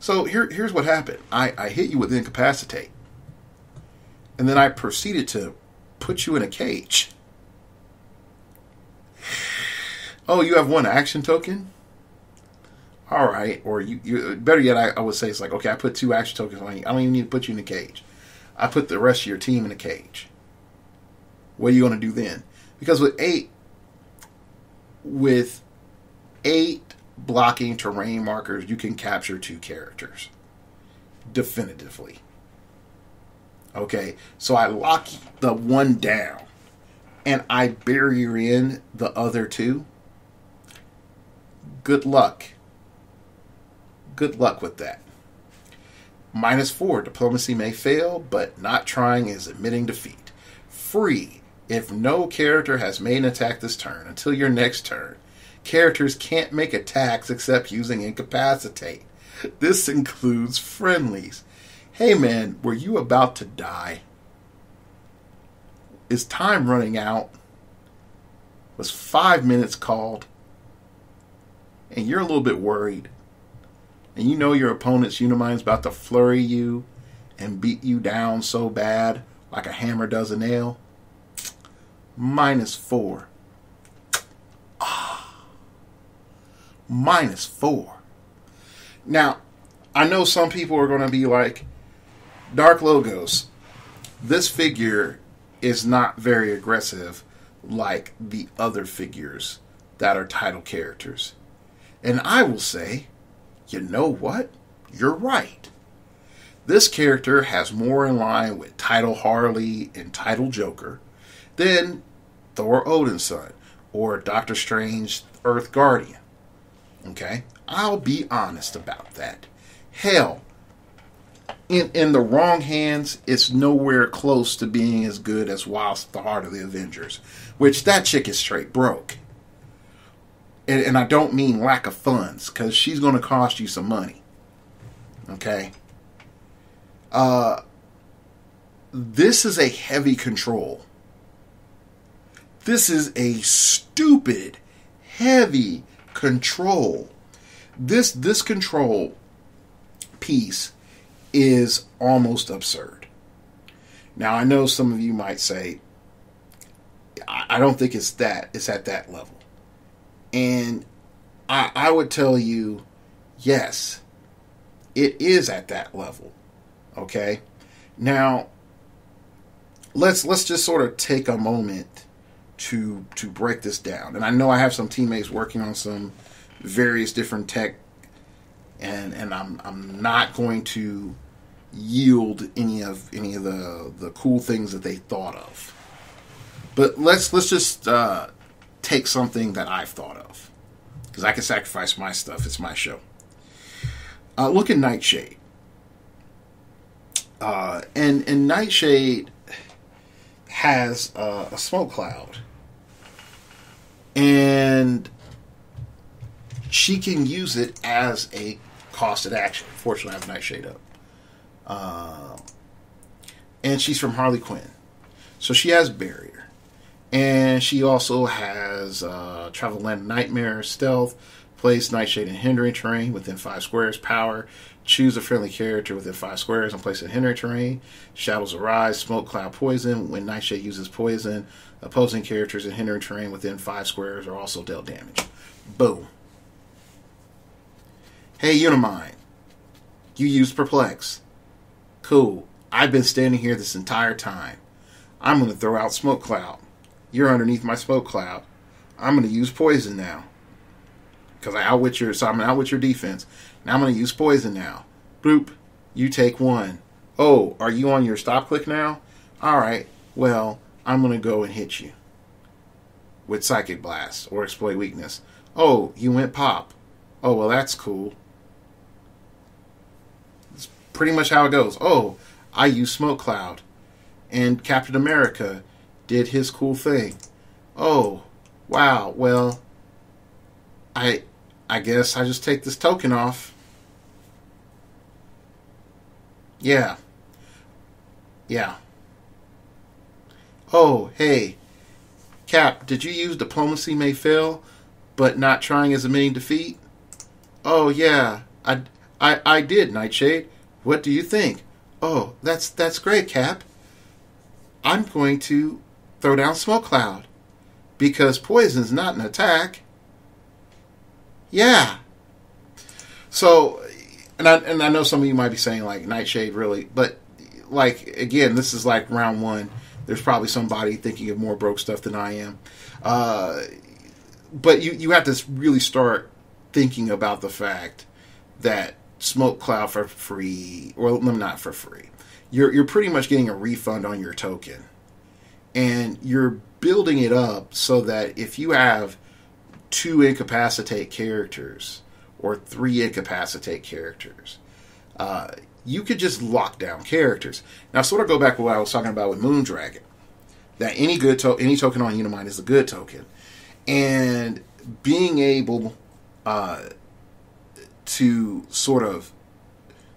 So here's what happened. I hit you with incapacitate, and then I proceeded to put you in a cage. Oh, you have 1 action token? All right. Or you better yet, I would say it's like, okay, I put 2 action tokens on you. I don't even need to put you in a cage. I put the rest of your team in a cage. What are you going to do then? Because with 8 blocking terrain markers, you can capture 2 characters. Definitively. Okay, so I lock the 1 down, and I barrier in the other 2. Good luck. Good luck with that. -4, diplomacy may fail, but not trying is admitting defeat. Free. If no character has made an attack this turn until your next turn, characters can't make attacks except using incapacitate. This includes friendlies. Hey man, were you about to die? Is time running out? Was 5 minutes called? And you're a little bit worried. And you know your opponent's Unimind's about to flurry you and beat you down so bad, like a hammer does a nail. -4. -4. Now, I know some people are going to be like, Dark Logos, this figure is not very aggressive like the other figures that are title characters. And I will say, you know what? You're right. This character has more in line with Title Harley and Title Joker than Thor Odinson or Doctor Strange Earth Guardian. Okay? I'll be honest about that. Hell, in the wrong hands, it's nowhere close to being as good as Whilst the Heart of the Avengers, which that chick is straight broke. And I don't mean lack of funds, because she's going to cost you some money. Okay? This is a heavy control. This is a stupid, heavy control. This control piece is almost absurd. Now, I know some of you might say, I don't think it's at that level. And I would tell you, yes, it is at that level. Okay? Now, let's just sort of take a moment to break this down. And I know I have some teammates working on some various different tech, and I'm not going to yield any of the cool things that they thought of. But let's just take something that I've thought of, because I can sacrifice my stuff. It's my show. Look at Nightshade. And Nightshade has a smoke cloud, and she can use it as a costed action. Fortunately, I have Nightshade up. And she's from Harley Quinn, so she has barrier. And she also has Travel Land Nightmare, Stealth, Place Nightshade in hindering terrain within 5 squares. Power. Choose a friendly character within 5 squares and place it in hindering terrain. Shadows arise. Smoke, cloud, poison. When Nightshade uses poison, opposing characters in hindering terrain within 5 squares are also dealt damage. Boom. Hey, Unimind. You used Perplex. Cool. I've been standing here this entire time. I'm going to throw out Smoke Cloud. You're underneath my Smoke Cloud. I'm going to use Poison now. Because I'm going to outwit your defense. Now I'm going to use Poison now. Boop. You take 1. Oh, are you on your stop click now? Alright. Well, I'm going to go and hit you. With Psychic Blast. Or Exploit Weakness. Oh, you went pop. Oh, well, that's cool. That's pretty much how it goes. Oh, I use Smoke Cloud. And Captain America did his cool thing. Oh, wow. Well, I guess I just take this token off. Yeah. Yeah. Oh, hey. Cap, did you use Diplomacy May Fail, but not trying as a mini defeat? Oh, yeah. I did, Nightshade. What do you think? Oh, that's great, Cap. I'm going to throw down Smoke Cloud. Because poison's not an attack. Yeah. So, and I know some of you might be saying, like, Nightshade, really? But, like, again, this is like round 1. There's probably somebody thinking of more broke stuff than I am. But you have to really start thinking about the fact that Smoke Cloud for free, or not for free, you're pretty much getting a refund on your token. And you're building it up so that if you have 2 incapacitate characters or 3 incapacitate characters, you could just lock down characters. Now, sort of go back to what I was talking about with Moondragon, that any token on Unimind is a good token, and being able to sort of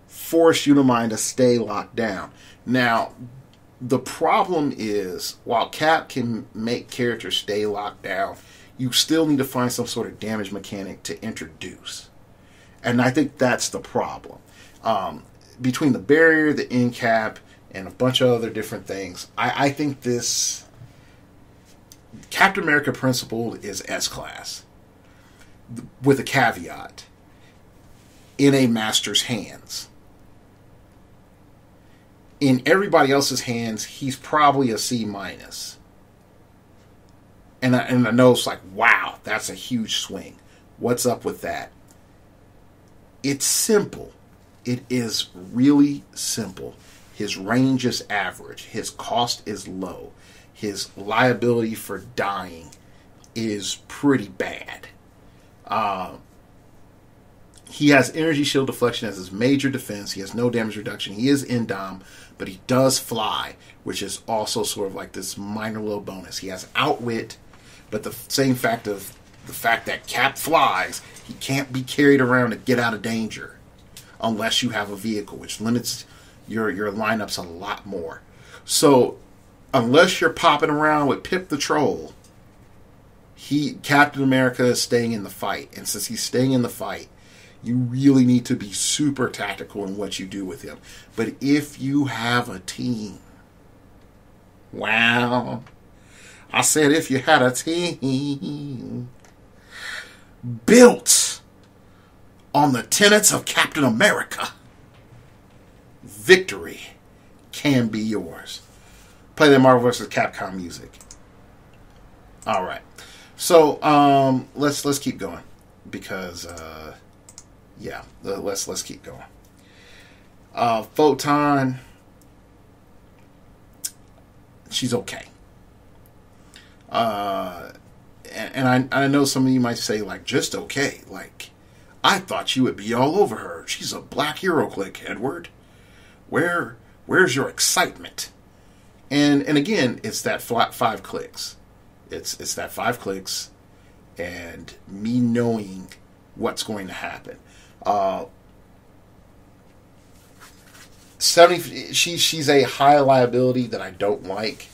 force Unimind to stay locked down. Now, the problem is, while Cap can make characters stay locked down, you still need to find some sort of damage mechanic to introduce. And I think that's the problem. Between the barrier, the end cap, and a bunch of other different things, I think this Captain America Principled is S-Class. With a caveat. In a master's hands. In everybody else's hands, he's probably a C-. And I know it's like, wow, that's a huge swing. What's up with that? It's simple. It is really simple. His range is average. His cost is low. His liability for dying is pretty bad. He has energy shield deflection as his major defense. He has no damage reduction. He is Indom, but he does fly, which is also sort of like this minor little bonus. He has outwit, but the same fact of the fact that Cap flies, he can't be carried around to get out of danger unless you have a vehicle, which limits your lineups a lot more. So unless you're popping around with Pip the Troll, Captain America is staying in the fight. And since he's staying in the fight, you really need to be super tactical in what you do with him. But if you have a team, wow, I said if you had a team built on the tenets of Captain America, victory can be yours. Play the Marvel vs. Capcom music. All right. So let's keep going because let's keep going. Photon, she's okay. And I know some of you might say, like, just okay. Like, I thought you would be all over her. She's a black heroclix, Edward. Where's your excitement? And again, it's that 5 clicks. It's that 5 clicks and me knowing what's going to happen. 70. She's a high liability that I don't like.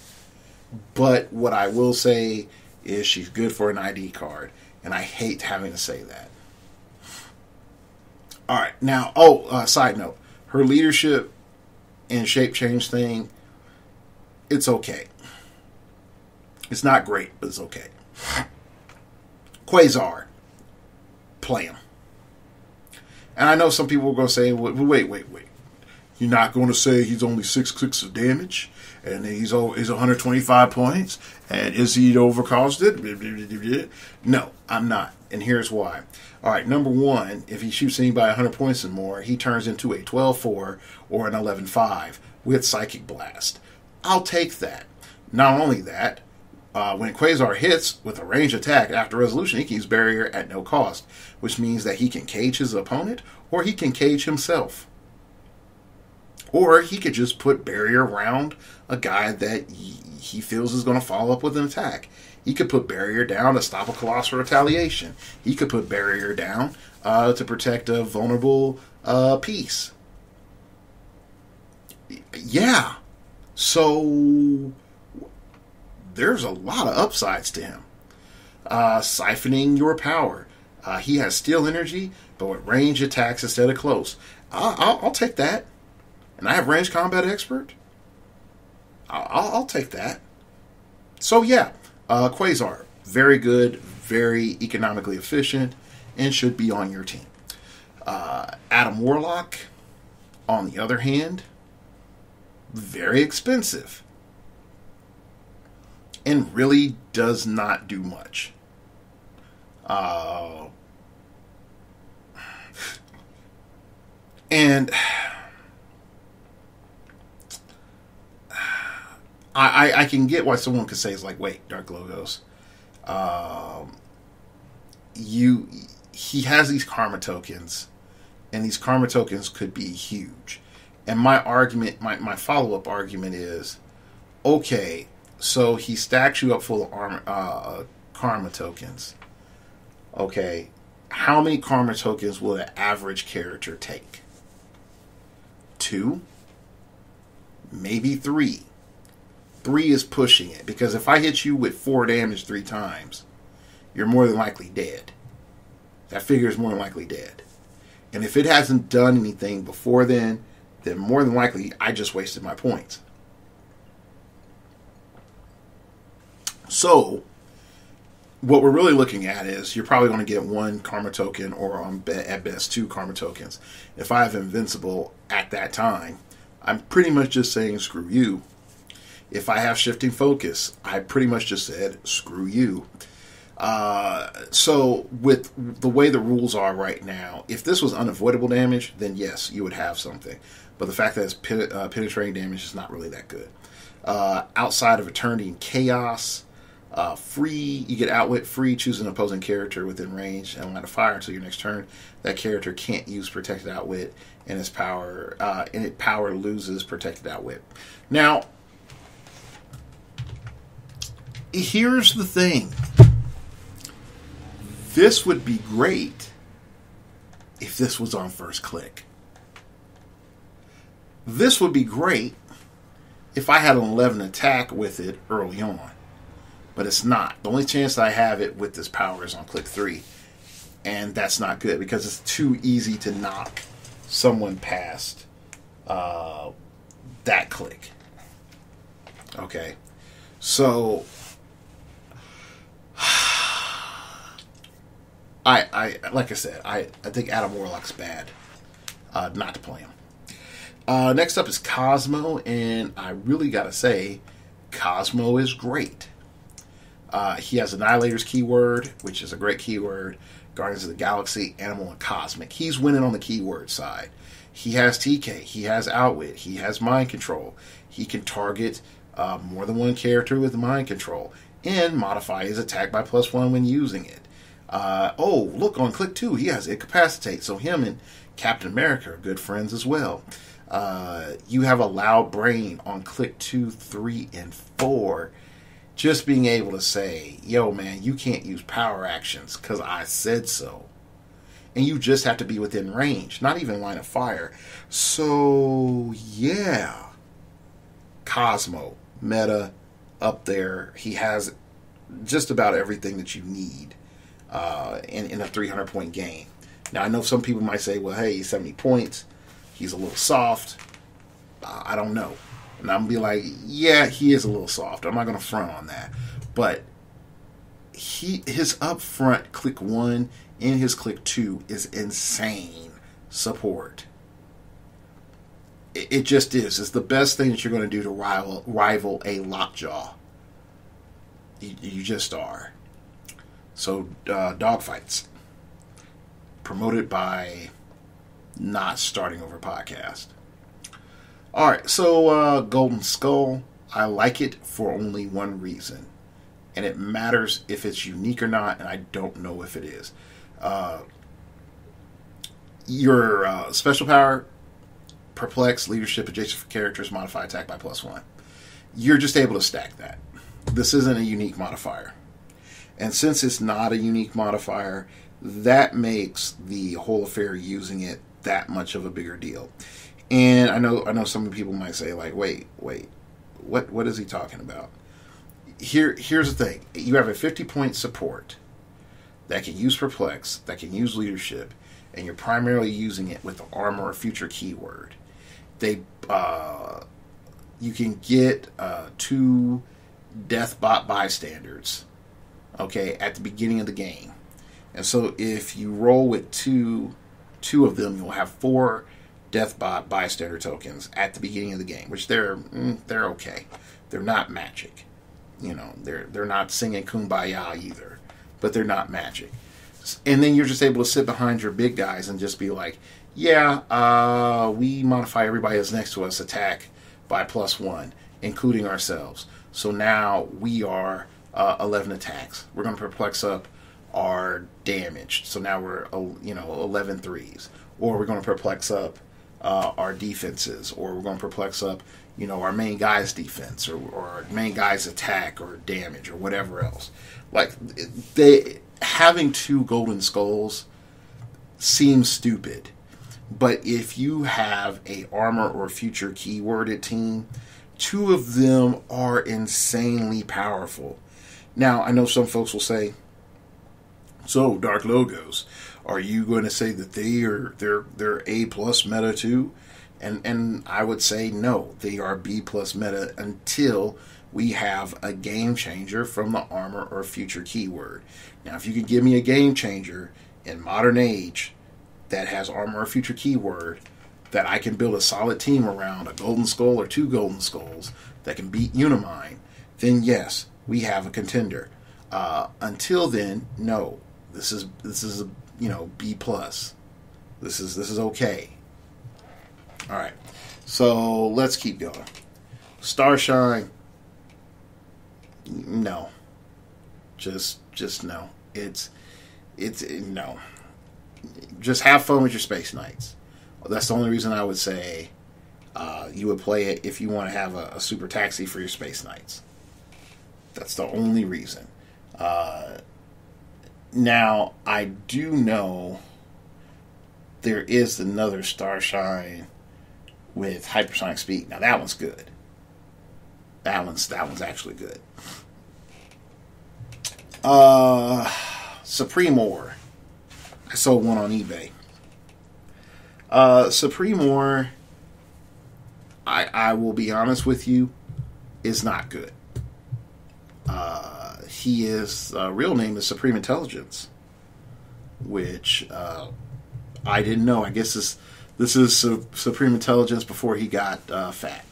But what I will say is she's good for an ID card, and I hate having to say that. All right, now, side note, her leadership and shape change thing, it's okay. It's not great, but it's okay. Quasar, play him. And I know some people are going to say, wait. You're not going to say he's only 6 clicks of damage, and he's 125 points, and is he overcaused it? No, I'm not, and here's why. All right, number one, if he shoots anybody 100 points and more, he turns into a 12-4 or an 11-5 with Psychic Blast. I'll take that. Not only that, when Quasar hits with a range attack after resolution, he can use barrier at no cost, which means that he can cage his opponent, or he can cage himself. Or he could just put barrier around a guy that he feels is going to follow up with an attack. He could put barrier down to stop a Colossal retaliation. He could put barrier down to protect a vulnerable piece. Yeah. So there's a lot of upsides to him. Siphoning your power. He has steel energy, but with range attacks instead of close. I'll take that. And I have range combat expert. I'll take that. So yeah, Quasar, very good, very economically efficient, and should be on your team. Adam Warlock, on the other hand, very expensive, and really does not do much. And I can get why someone could say, it's like, wait, Dark Logos, he has these karma tokens, and these karma tokens could be huge. And my argument, my follow-up argument is, okay, so he stacks you up full of karma tokens. Okay, how many karma tokens will the average character take? 2? Maybe 3. 3 is pushing it, because if I hit you with 4 damage 3 times, you're more than likely dead. That figure is more than likely dead. And if it hasn't done anything before then more than likely I just wasted my points. So what we're really looking at is you're probably going to get 1 karma token, or at best 2 karma tokens. If I have Invincible at that time, I'm pretty much just saying screw you. If I have Shifting Focus, I pretty much just said screw you. So with the way the rules are right now, if this was unavoidable damage, then yes, you would have something. But the fact that it's penetrating damage is not really that good. Outside of Eternity and Chaos, free, you get Outwit free, choose an opposing character within range and line of fire until your next turn. That character can't use Protected Outwit, and its power loses Protected Outwit. Now, here's the thing. This would be great if this was on first click. This would be great if I had an 11 attack with it early on. But it's not. The only chance I have it with this power is on click 3. And that's not good, because it's too easy to knock someone past that click. Okay. So I like I said, I think Adam Warlock's bad not to play him. Next up is Cosmo, and I really gotta say, Cosmo is great. He has Annihilator's keyword, which is a great keyword. Guardians of the Galaxy, Animal, and Cosmic. He's winning on the keyword side. He has TK. He has Outwit. He has Mind Control. He can target more than one character with Mind Control and modify his attack by +1 when using it. Look, on click 2, he has Incapacitate. So him and Captain America are good friends as well. You have a Loud Brain on click 2, 3, and 4. Just being able to say, yo, man, you can't use power actions because I said so. And you just have to be within range, not even line of fire. So, yeah. Cosmo, meta, up there. He has just about everything that you need in a 300-point game. Now, I know some people might say, well, hey, he's 70 points. He's a little soft. I don't know. And I'm going to be like, yeah, he is a little soft. I'm not going to front on that. But his upfront click 1 and his click 2 is insane support. It just is. It's the best thing that you're going to do to rival a Lockjaw. You just are. So, dogfights. Promoted by Not Starting Over Podcast. Alright, so Golden Skull. I like it for only one reason. And it matters if it's unique or not, and I don't know if it is. Your special power, Perplex, Leadership, adjacent for characters, modify attack by +1. You're just able to stack that. This isn't a unique modifier. And since it's not a unique modifier, that makes the whole affair using it that much of a bigger deal. And I know some people might say, like, wait, what is he talking about? Here's the thing. You have a 50-point support that can use Perplex, that can use Leadership, and you're primarily using it with the armor or future keyword. You can get 2 Deathbot bystanders, okay, at the beginning of the game. And so if you roll with two of them, you'll have 4 Deathbot bystander tokens at the beginning of the game, which they're okay. They're not magic. You know, they're not singing Kumbaya either, but they're not magic. And then you're just able to sit behind your big guys and just be like, yeah, we modify everybody that's next to us attack by +1, including ourselves. So now we are 11 attacks. We're going to perplex up our damage. So now we're 11 threes. Or we're going to perplex up our defenses, or we're going to perplex up our main guy's defense, or our main guy's attack or damage, or whatever else. Like, having 2 golden skulls seems stupid, but if you have a armor or future keyworded team, 2 of them are insanely powerful. Now, I know some folks will say, so Dark Logos, are you going to say that they're A+ meta too? And I would say no, they are B+ meta until we have a game changer from the armor or future keyword. Now, if you could give me a game changer in modern age that has armor or future keyword that I can build a solid team around, a golden skull or 2 golden skulls that can beat Unimind, then yes, we have a contender. Until then, no. This is B+. This is okay. All right, so let's keep going. Starshine, no, just no. It's no. Just have fun with your Space Knights. That's the only reason I would say you would play it if you want to have a super taxi for your Space Knights. That's the only reason. Now, I do know there is another Starshine with hypersonic speed. Now, that one's good. That one's actually good. Supreme Ore. I sold one on eBay. Supreme Ore, I will be honest with you, is not good. His real name is Supreme Intelligence, which I didn't know. I guess this is Supreme Intelligence before he got fat.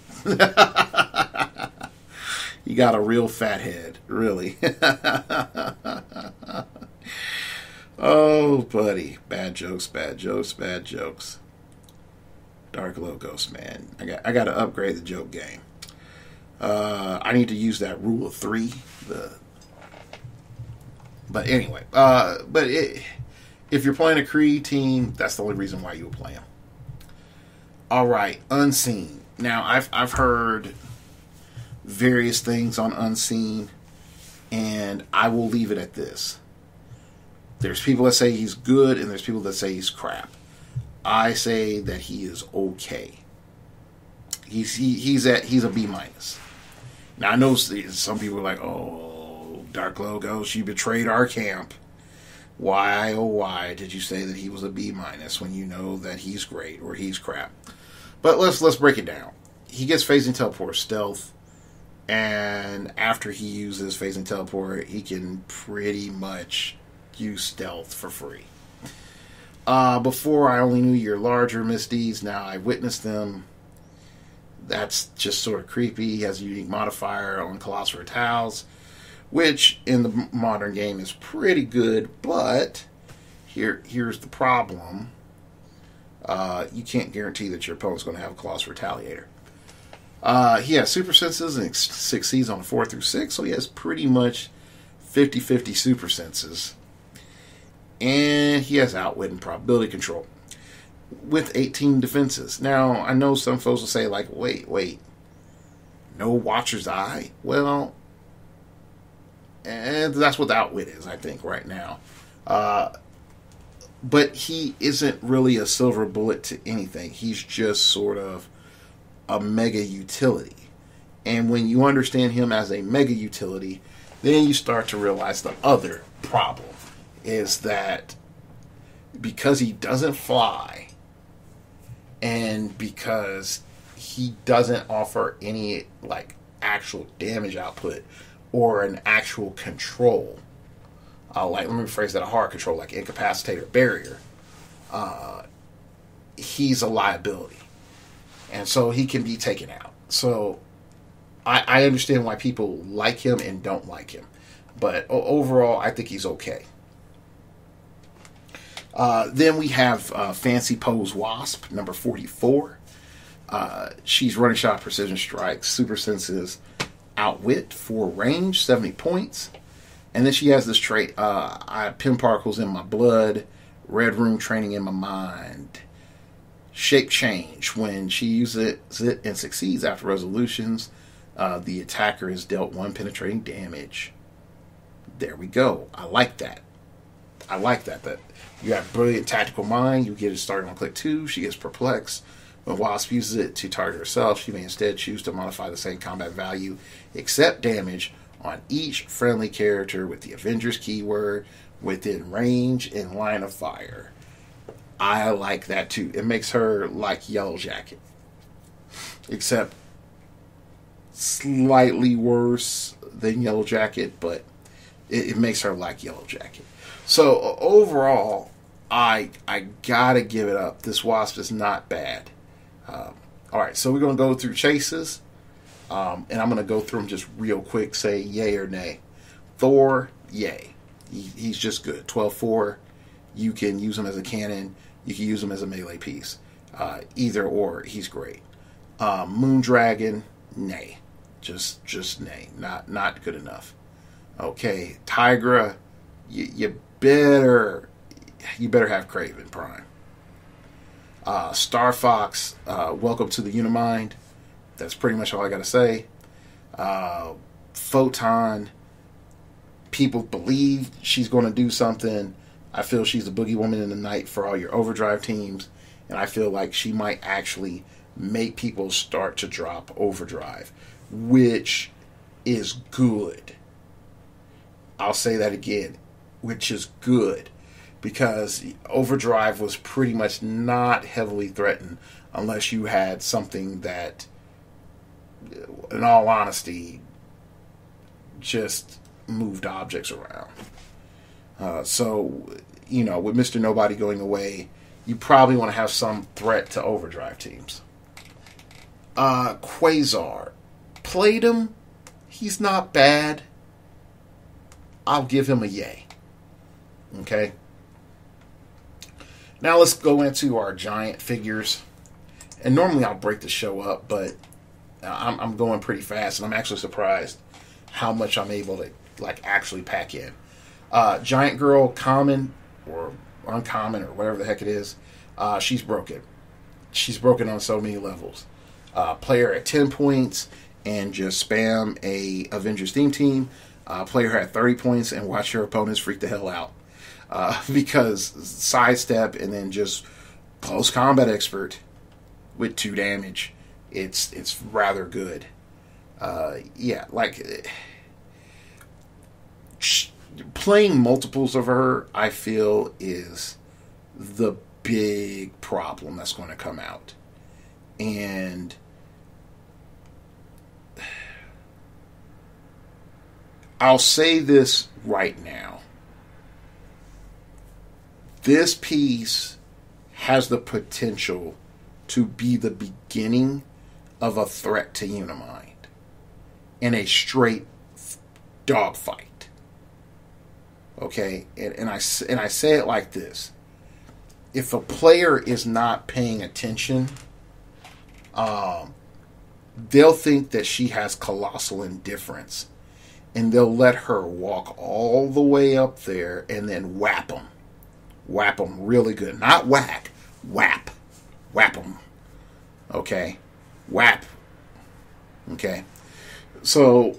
He got a real fat head, really. Oh, buddy. Bad jokes. Dark Logos, man. I got to upgrade the joke game. I need to use that rule of 3. But anyway, if you're playing a Kree team, that's the only reason why you would play them. All right, Unseen. Now, I've heard various things on Unseen, and I will leave it at this. There's people that say he's good, and there's people that say he's crap. I say that he is okay. He's a B-. Now, I know some people are like, oh, Dark Logos, you betrayed our camp. Why, oh why did you say that he was a B minus when you know that he's great or he's crap? But let's break it down. He gets phasing teleport stealth, and after he uses phasing teleport, he can pretty much use stealth for free. Before I only knew your larger misdeeds, now I witnessed them. That's just sort of creepy. He has a unique modifier on Colossal Tiles, which in the modern game is pretty good, but here's the problem. You can't guarantee that your opponent's going to have a Colossal Retaliator. He has super senses and succeeds on 4 through 6, so he has pretty much 50-50 super senses. And he has outwit and probability control with 18 defenses. Now, I know some folks will say, like, wait, no Watcher's Eye? Well, and that's what the outwit is, I think, right now. But he isn't really a silver bullet to anything. He's just sort of a mega utility. And when you understand him as a mega utility, then you start to realize the other problem is that because he doesn't fly and because he doesn't offer any like actual damage output or an actual control, like, let me rephrase that, a hard control like incapacitate or barrier, he's a liability. And so he can be taken out. So I understand why people like him and don't like him. But overall, I think he's okay. Then we have Fancy Pose Wasp, number 44. She's running shot, precision strikes, super senses, outwit, for range, 70 points. And then she has this trait, I pin particles in my blood, red room training in my mind. Shape change. When she uses it and succeeds after resolutions, the attacker is dealt 1 penetrating damage. There we go. I like that. That you have brilliant tactical mind. You get it started on click 2. She gets perplexed. When Wasp uses it to target herself, she may instead choose to modify the same combat value, except damage, on each friendly character with the Avengers keyword within range and line of fire. I like that too. It makes her like Yellow Jacket, except slightly worse than Yellow Jacket, but it makes her like Yellow Jacket. So overall, I gotta give it up. This Wasp is not bad. Alright, so we're going to go through chases. And I'm going to go through them just real quick, say yay or nay. Thor, yay. He's just good. 12-4. You can use him as a cannon. You can use him as a melee piece. Either or, he's great. Moondragon, nay. Just nay. Not good enough. Okay, Tigra, you better have Kraven Prime. Star Fox, welcome to the Unimind. That's pretty much all I got to say. Photon, people believe she's going to do something. I feel she's the boogie woman in the night for all your overdrive teams. And I feel like she might actually make people start to drop overdrive, which is good. I'll say that again, which is good. Because overdrive was pretty much not heavily threatened unless you had something that, in all honesty, just moved objects around. So, with Mr. Nobody going away, you probably want to have some threat to overdrive teams. Quasar. Played him. He's not bad. I'll give him a yay. Okay? Now let's go into our giant figures. And normally I'll break the show up, but I'm going pretty fast, and I'm actually surprised how much I'm able to actually pack in. Giant Girl, common or uncommon or whatever the heck it is, she's broken. She's broken on so many levels. Play her at 10 points and just spam a Avengers theme team. Play her at 30 points and watch your opponents freak the hell out. Because sidestep and then just close combat expert with 2 damage, it's rather good. playing multiples of her, I feel, is the big problem that's going to come out. And I'll say this right now. This piece has the potential to be the beginning of a threat to Unimind in a straight dogfight. Okay? And I say it like this. If a player is not paying attention, they'll think that she has colossal indifference, and they'll let her walk all the way up there and then whap them. Whap them really good. Not whack. Whap. Whap them. Okay? Whap. Okay? So,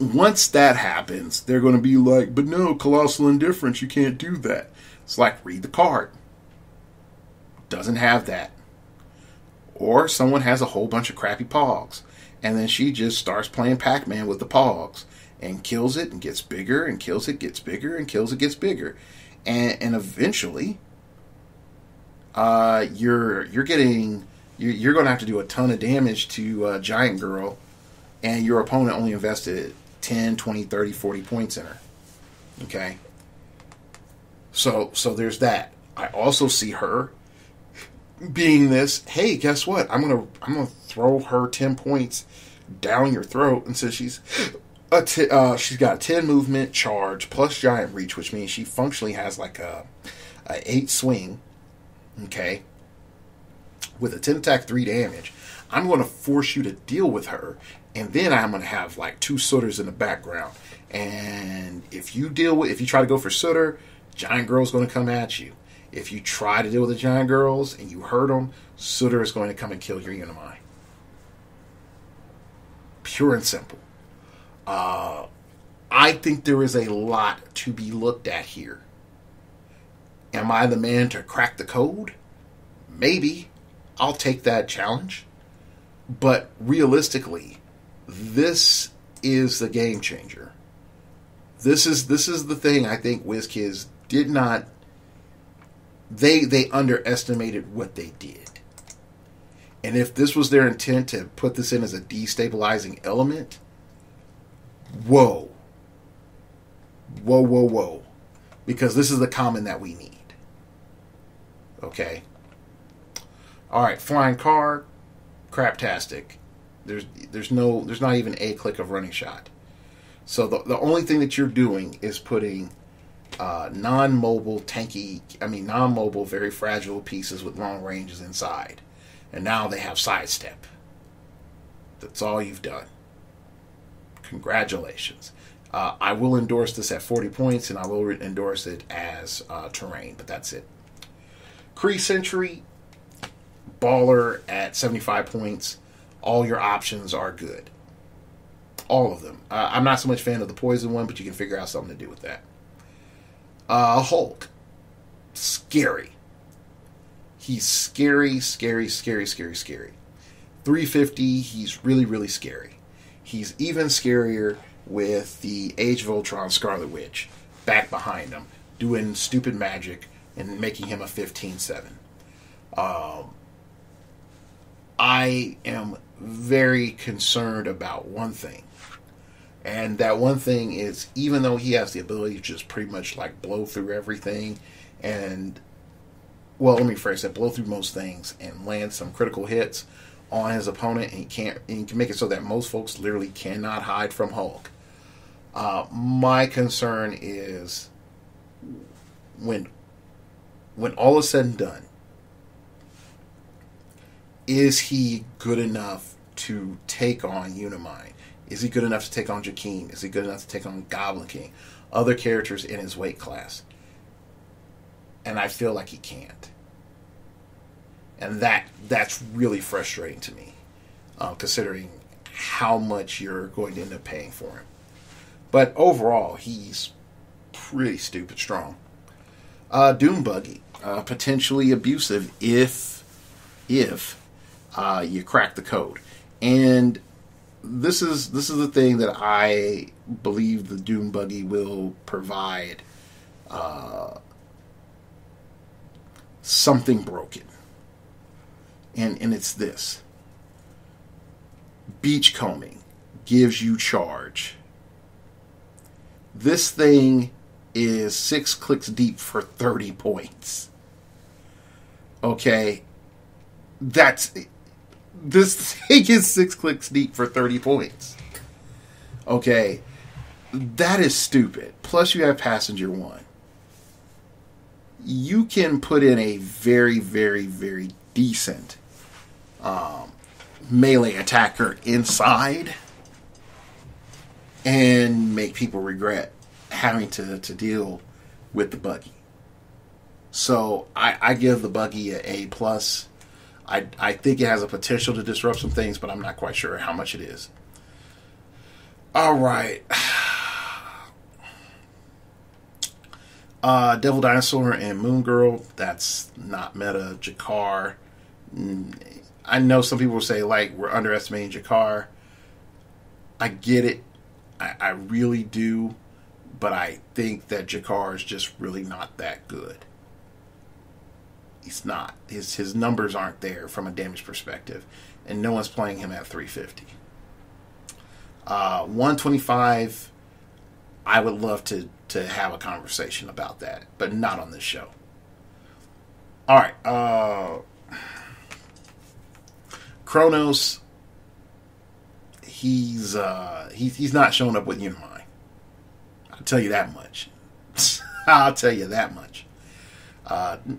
once that happens, they're going to be like, but no, colossal indifference, you can't do that. It's like, read the card. Doesn't have that. Or someone has a whole bunch of crappy pogs, and then she just starts playing Pac-Man with the pogs, and kills it and gets bigger, and kills it, gets bigger, and kills it, gets bigger. And eventually, you're going to have to do a ton of damage to Giant Girl, and your opponent only invested 10, 20, 30, 40 points in her. Okay? So there's that. I also see her being this, hey, guess what? I'm gonna throw her 10 points down your throat, and so she's got 10 movement, charge, plus giant reach, which means she functionally has like a 8 swing, okay, with a 10 attack, 3 damage. I'm going to force you to deal with her, and then I'm going to have like 2 sooters in the background. And if you try to go for sooter, Giant Girl's going to come at you. If you try to deal with the Giant Girls and you hurt them, Sooter is going to come and kill your Unimind. Pure and simple. I think there is a lot to be looked at here. Am I the man to crack the code? Maybe. I'll take that challenge. But realistically, this is the game changer. This is the thing I think WizKids did not... They underestimated what they did. And if this was their intent to put this in as a destabilizing element, whoa. Whoa, whoa, whoa. Because this is the common that we need. Okay? Alright, flying car, craptastic. There's not even a click of running shot. So the only thing that you're doing is putting non-mobile, very fragile pieces with long ranges inside. And now they have sidestep. That's all you've done. Congratulations. I will endorse this at 40 points, and I will endorse it as terrain, but that's it. Kree Sentry, baller at 75 points. All your options are good. All of them. I'm not so much a fan of the poison one, but you can figure out something to do with that. Hulk. Scary. He's scary, scary, scary, scary, scary. 350, he's really, really scary. He's even scarier with the Age of Ultron Scarlet Witch back behind him, doing stupid magic and making him a 15-7. I am very concerned about one thing. And that one thing is, even though he has the ability to just pretty much like blow through everything and, well, let me phrase that, blow through most things and land some critical hits on his opponent, and he can make it so that most folks literally cannot hide from Hulk. My concern is when all is said and done, is he good enough to take on Unimind? Is he good enough to take on Jakeem? Is he good enough to take on Goblin King? Other characters in his weight class. And I feel like he can't. And that's really frustrating to me, considering how much you're going to end up paying for him. But overall, he's pretty stupid strong. Doom Buggy, potentially abusive if you crack the code. And this is the thing that I believe the Doom Buggy will provide. Something broken, and it's this: beachcombing gives you charge. This thing is 6 clicks deep for 30 points. Okay, this thing is 6 clicks deep for 30 points. Okay, that is stupid. Plus, you have Passenger 1. You can put in a very, very, very decent melee attacker inside and make people regret having to deal with the buggy. So I give the buggy a A+. I think it has a potential to disrupt some things, but I'm not quite sure how much it is. All right. Devil Dinosaur and Moon Girl, that's not meta. Jakar, I know some people will say, like, we're underestimating Jakar. I get it. I really do. But I think that Jakar is just really not that good. He's not. His numbers aren't there from a damage perspective. And no one's playing him at 350. 125, I would love to have a conversation about that, but not on this show. All right. Kronos, he's not showing up with Unimind. I'll tell you that much. I'll tell you that much.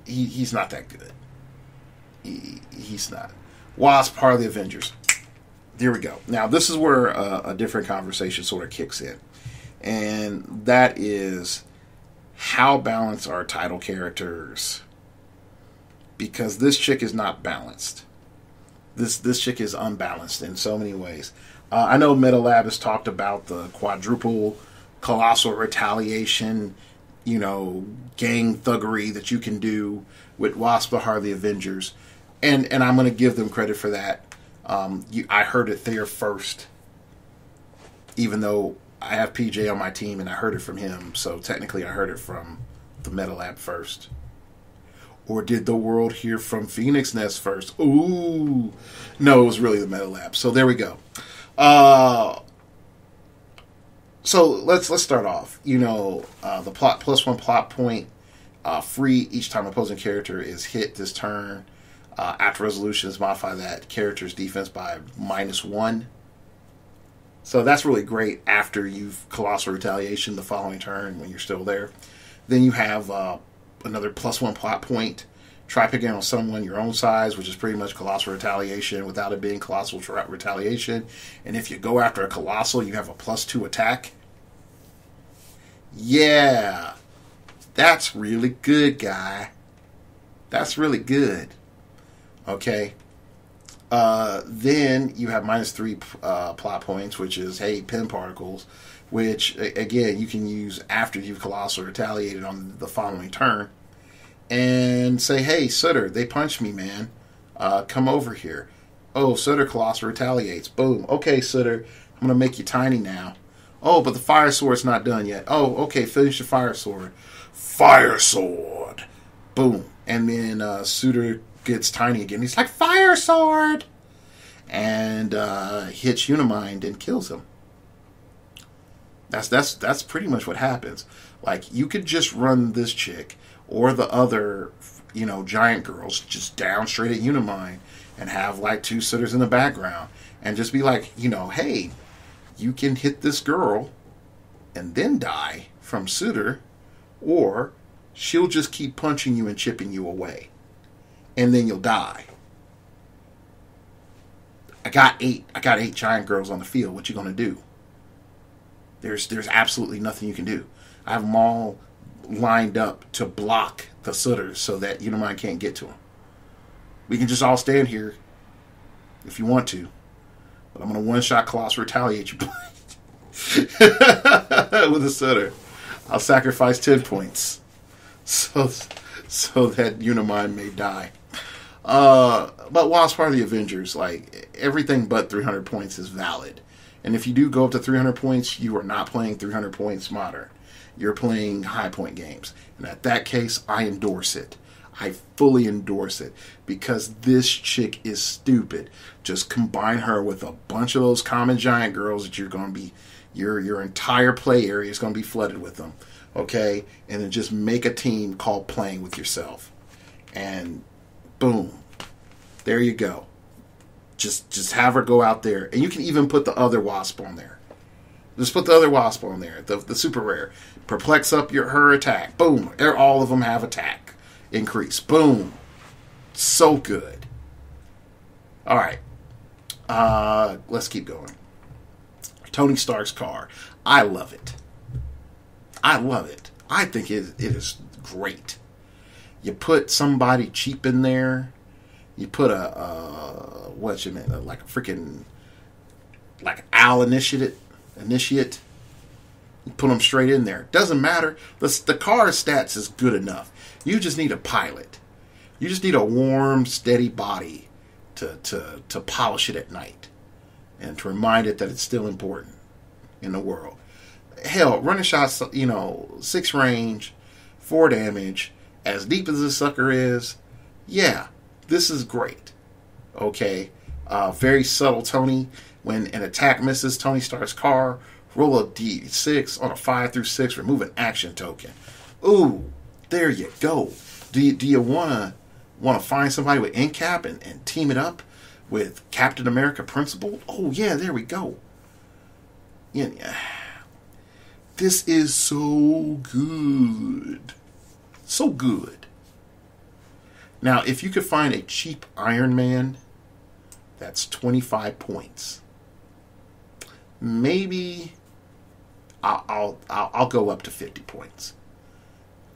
He's not that good. He's not. Wasp, part of the Avengers. There we go. Now, this is where a different conversation sort of kicks in. And that is, how balanced are title characters? Because this chick is not balanced. This chick is unbalanced in so many ways. I know MetaLab has talked about the quadruple Colossal retaliation, gang thuggery that you can do with Wasp, the Heart of the Avengers. And I'm going to give them credit for that. I heard it there first, even though I have PJ on my team and I heard it from him, so technically I heard it from the MetaLab first. Or did the world hear from Phoenix Nest first? Ooh. No, it was really the MetaLab. So there we go. So let's start off. The plot +1 plot point, free each time opposing character is hit this turn. After resolutions, modify that character's defense by -1. So that's really great after you've Colossal Retaliation the following turn when you're still there. Then you have another +1 plot point. Try picking on someone your own size, which is pretty much Colossal Retaliation without it being Colossal Retaliation. And if you go after a Colossal, you have a +2 attack. Yeah. That's really good, guy. That's really good. Okay. Then you have -3 plot points, which is, hey, pin particles, which, again, you can use after you've Colossal Retaliated on the following turn. And say, hey, Sutter, they punched me, man. Come over here. Oh, Sutter Colossal Retaliates. Boom. Okay, Sutter, I'm going to make you tiny now. Oh, but the Fire Sword's not done yet. Oh, okay, finish your Fire Sword. Fire Sword. Boom. And then Sutter gets tiny again. He's like, Fire Sword! And hits Unimind and kills him. That's pretty much what happens. Like, you could just run this chick or the other, giant girls just down straight at Unimind and have like 2 Sutters in the background and just be like, hey, you can hit this girl and then die from Sutter, or she'll just keep punching you and chipping you away. And then you'll die. I got 8 giant girls on the field. What you gonna do? There's absolutely nothing you can do. I have them all lined up to block the Sutters so that Unimind can't get to them. We can just all stand here if you want to, but I'm gonna one-shot Colossal Retaliate you with a Sutter. I'll sacrifice 10 points so that Unimind may die. But Wasp, part of the Avengers, like, everything but 300 points is valid. And if you do go up to 300 points, you are not playing 300 points modern. You're playing high point games. And at that case, I endorse it. I fully endorse it because this chick is stupid. Just combine her with a bunch of those common giant girls that you're going to be, your entire play area is going to be flooded with them. Okay? And then just make a team called Playing With Yourself. And boom. There you go. Just have her go out there. And you can even put the other wasp on there. Just put the other wasp on there. The super rare. Perplex up her attack. Boom. All of them have attack increase. Boom. So good. Alright. Let's keep going. Tony Stark's car. I love it. I love it. I think it is great. You put somebody cheap in there. You put like a freaking, like an owl initiate. You put them straight in there. Doesn't matter. The car stats is good enough. You just need a pilot. You just need a warm, steady body to polish it at night. And to remind it that it's still important in the world. Hell, running shots, 6 range, 4 damage, as deep as this sucker is, yeah, this is great. Okay? Very subtle Tony. When an attack misses Tony Stark's car, roll a d6 on a 5 through 6, remove an action token. Ooh, there you go. Do you want to find somebody with NCAP and team it up with Captain America Principle? Oh yeah, there we go. Yeah, this is so good, so good. Now, if you could find a cheap Iron Man, that's 25 points. Maybe I'll go up to 50 points.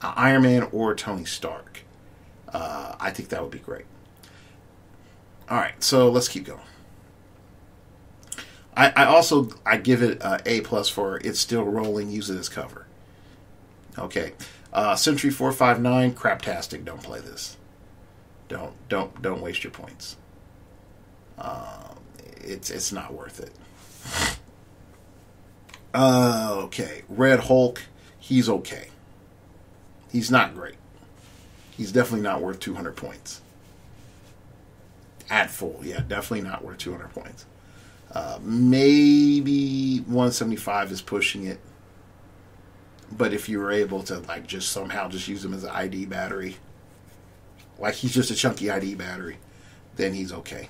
Iron Man or Tony Stark. I think that would be great. All right, so let's keep going. I give it A+ for it's still rolling. Use it as cover. Okay, Century 459, craptastic. Don't play this. Don't waste your points. It's not worth it. Okay, Red Hulk. He's okay. He's not great. He's definitely not worth 200 points. At full, yeah, definitely not worth 200 points. Maybe 175 is pushing it. But if you were able to just somehow just use him as an ID battery, like he's just a chunky ID battery, then he's okay.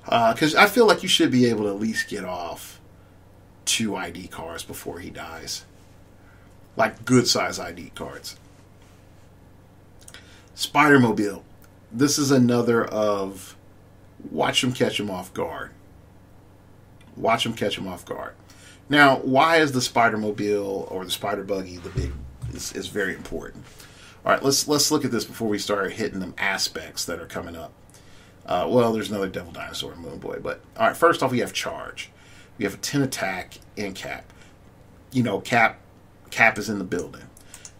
Because I feel like you should be able to at least get off 2 ID cards before he dies. Like good size ID cards. Spider-Mobile. This is another of watch him catch him off guard. Watch him catch him off guard. Now, why is the Spider-Mobile or the Spider-Buggy the big is very important. All right, let's look at this before we start hitting them aspects that are coming up. Well, there's another Devil Dinosaur and Moon Boy, but all right. First off, we have charge. We have a 10 attack and Cap. Cap is in the building.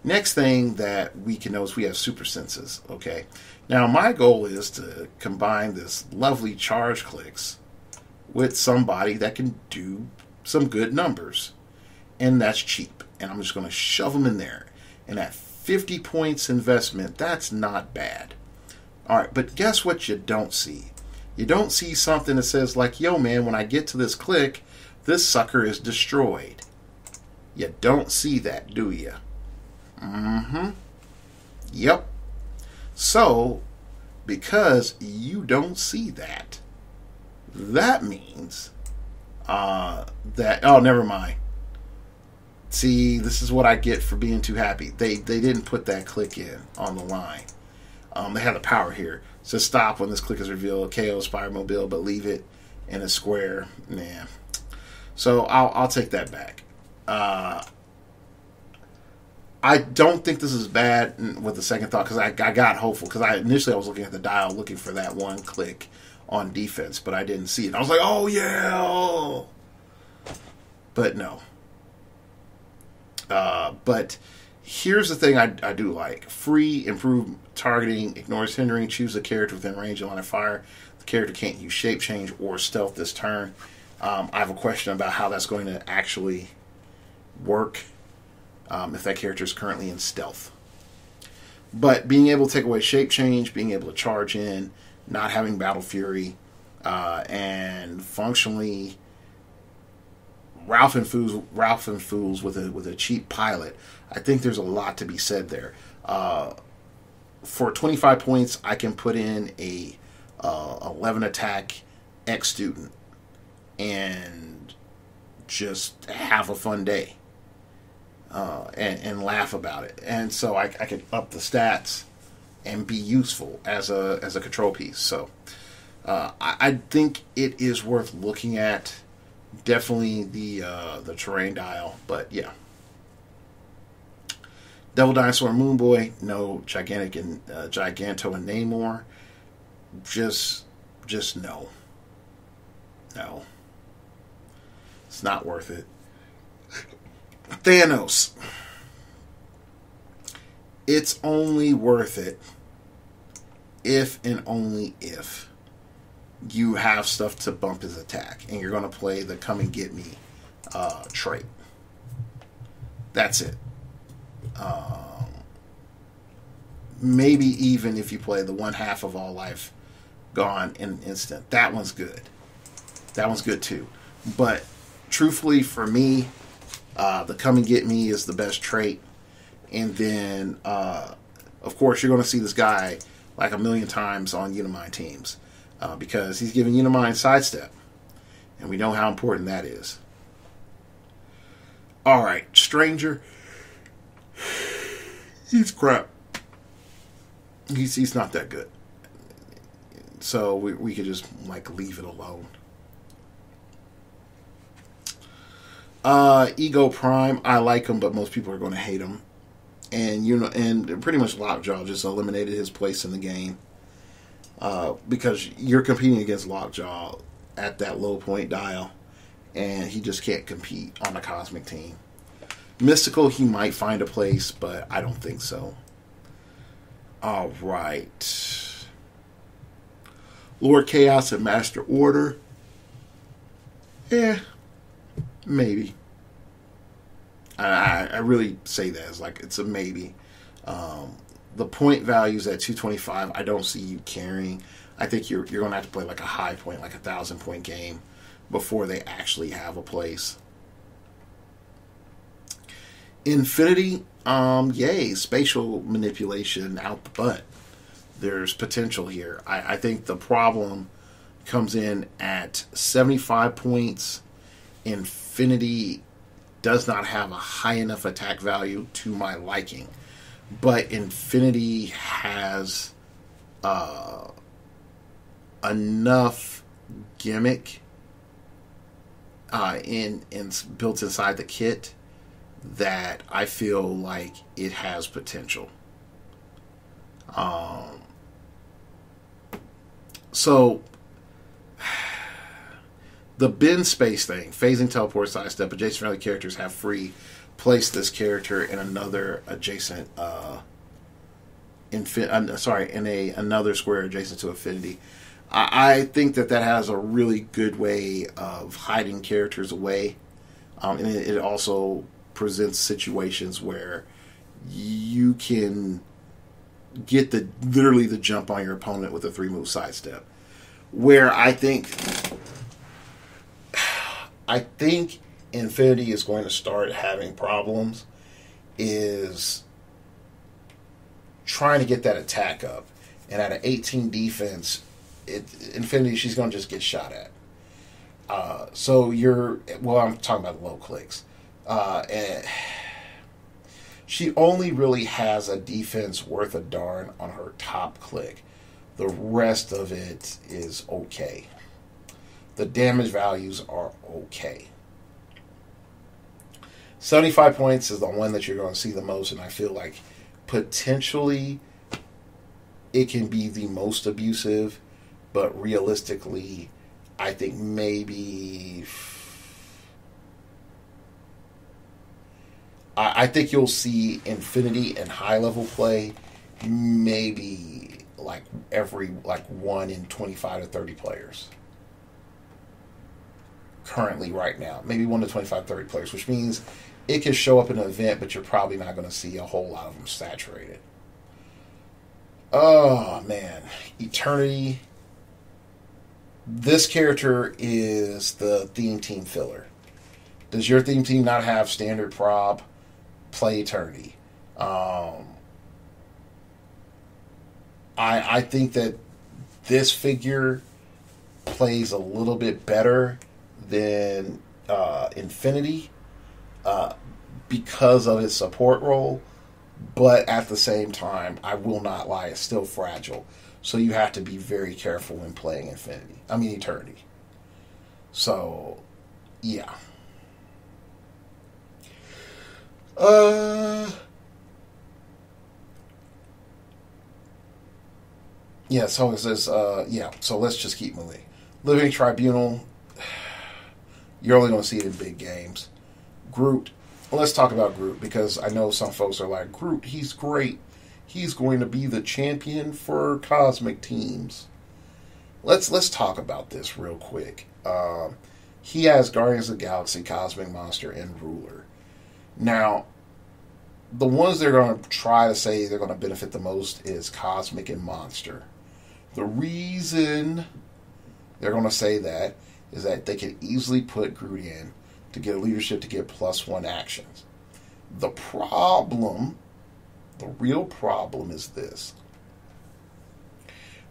Next thing that we can know is we have super senses. Okay. Now my goal is to combine this lovely charge clicks with somebody that can do some good numbers, and that's cheap. And I'm just going to shove them in there. And at 50 points investment, that's not bad. All right, but guess what you don't see? You don't see something that says like, yo man, when I get to this click, this sucker is destroyed. You don't see that, do you? Mm-hmm. Yep. So, because you don't see that, that means that, oh, never mind. See, this is what I get for being too happy. They didn't put that click in on the line. They had the power here. So stop when this click is revealed. KO Spider-Mobile, but leave it in a square. Nah. So I'll take that back. I don't think this is bad with the second thought, because I got hopeful, because initially I was looking at the dial looking for that one click on defense, but I didn't see it. I was like, oh yeah, but no. But here's the thing I do like: free, improved targeting, ignores hindering, choose a character within range of line of fire. The character can't use shape change or stealth this turn. I have a question about how that's going to actually work if that character is currently in stealth. But being able to take away shape change, being able to charge in, not having battle fury, and functionally Ralph and Fools with a cheap pilot, I think there's a lot to be said there. For 25 points, I can put in a 11 attack X student and just have a fun day and laugh about it. And so I could up the stats and be useful as a control piece. So I think it is worth looking at. Definitely the terrain dial, but yeah. Devil Dinosaur and Moon Boy, no Giganto and Namor. Just no. No. It's not worth it. Thanos. It's only worth it if and only if you have stuff to bump his attack and you're going to play the come and get me trait. That's it. Maybe even if you play the 1/2 of all life gone in an instant. That one's good. That one's good too. But truthfully, for me, the come and get me is the best trait. And then, of course, you're going to see this guy like a million times on Unimind teams. Because he's giving Unimind sidestep. And we know how important that is. Alright, Stranger. He's crap. He's not that good. So we could just leave it alone. Ego Prime, I like him, but most people are going to hate him. And pretty much Lockjaw just eliminated his place in the game. Because you're competing against Lockjaw at that low point dial, and he just can't compete on the Cosmic team. Mystical, he might find a place, but I don't think so. Alright. Lord Chaos and Master Order. Maybe. I really say that as it's a maybe. The point values at 225, I don't see you carrying. I think you're going to have to play a high point, 1,000 point game before they actually have a place. Infinity, yay, spatial manipulation out the butt. There's potential here. I think the problem comes in at 75 points. Infinity does not have a high enough attack value to my liking. But Infinity has enough gimmick built inside the kit that I feel like it has potential. So the bin space thing, phasing, teleport, sidestep, adjacent friendly characters have free. Place this character in another adjacent, in another square adjacent to Infinity. I think that has a really good way of hiding characters away, and it also presents situations where you can get literally the jump on your opponent with a 3-move sidestep. Where I think Infinity is going to start having problems is trying to get that attack up. And at an 18 defense, Infinity, she's going to just get shot at. I'm talking about low clicks. And she only really has a defense worth a darn on her top click. The rest of it is okay. The damage values are okay. 75 points is the one that you're going to see the most, and I feel like potentially it can be the most abusive, but realistically, I think maybe I think you'll see Infinity and high level play maybe like every 1 in 25 to 30 players. currently right now. Maybe 1 to 25, 30 players, which means it can show up in an event, but you're probably not going to see a whole lot of them saturated. Oh, man. Eternity. This character is the theme team filler. Does your theme team not have standard prob? Play Eternity. I think that this figure plays a little bit better than Infinity because of its support role, but at the same time, I will not lie, it's still fragile. So you have to be very careful when playing Eternity. So, yeah. Yeah, so it says, so let's just keep moving. Living Tribunal, you're only going to see it in big games. Groot, let's talk about Groot, because I know some folks are like, Groot, he's great. He's going to be the champion for cosmic teams. Let's talk about this real quick. He has Guardians of the Galaxy, Cosmic Monster, and Ruler. Now, the ones they're going to try to say they're going to benefit the most is Cosmic and Monster. The reason they're going to say that is that they can easily put Groot in to get leadership to get +1 actions. The real problem is this.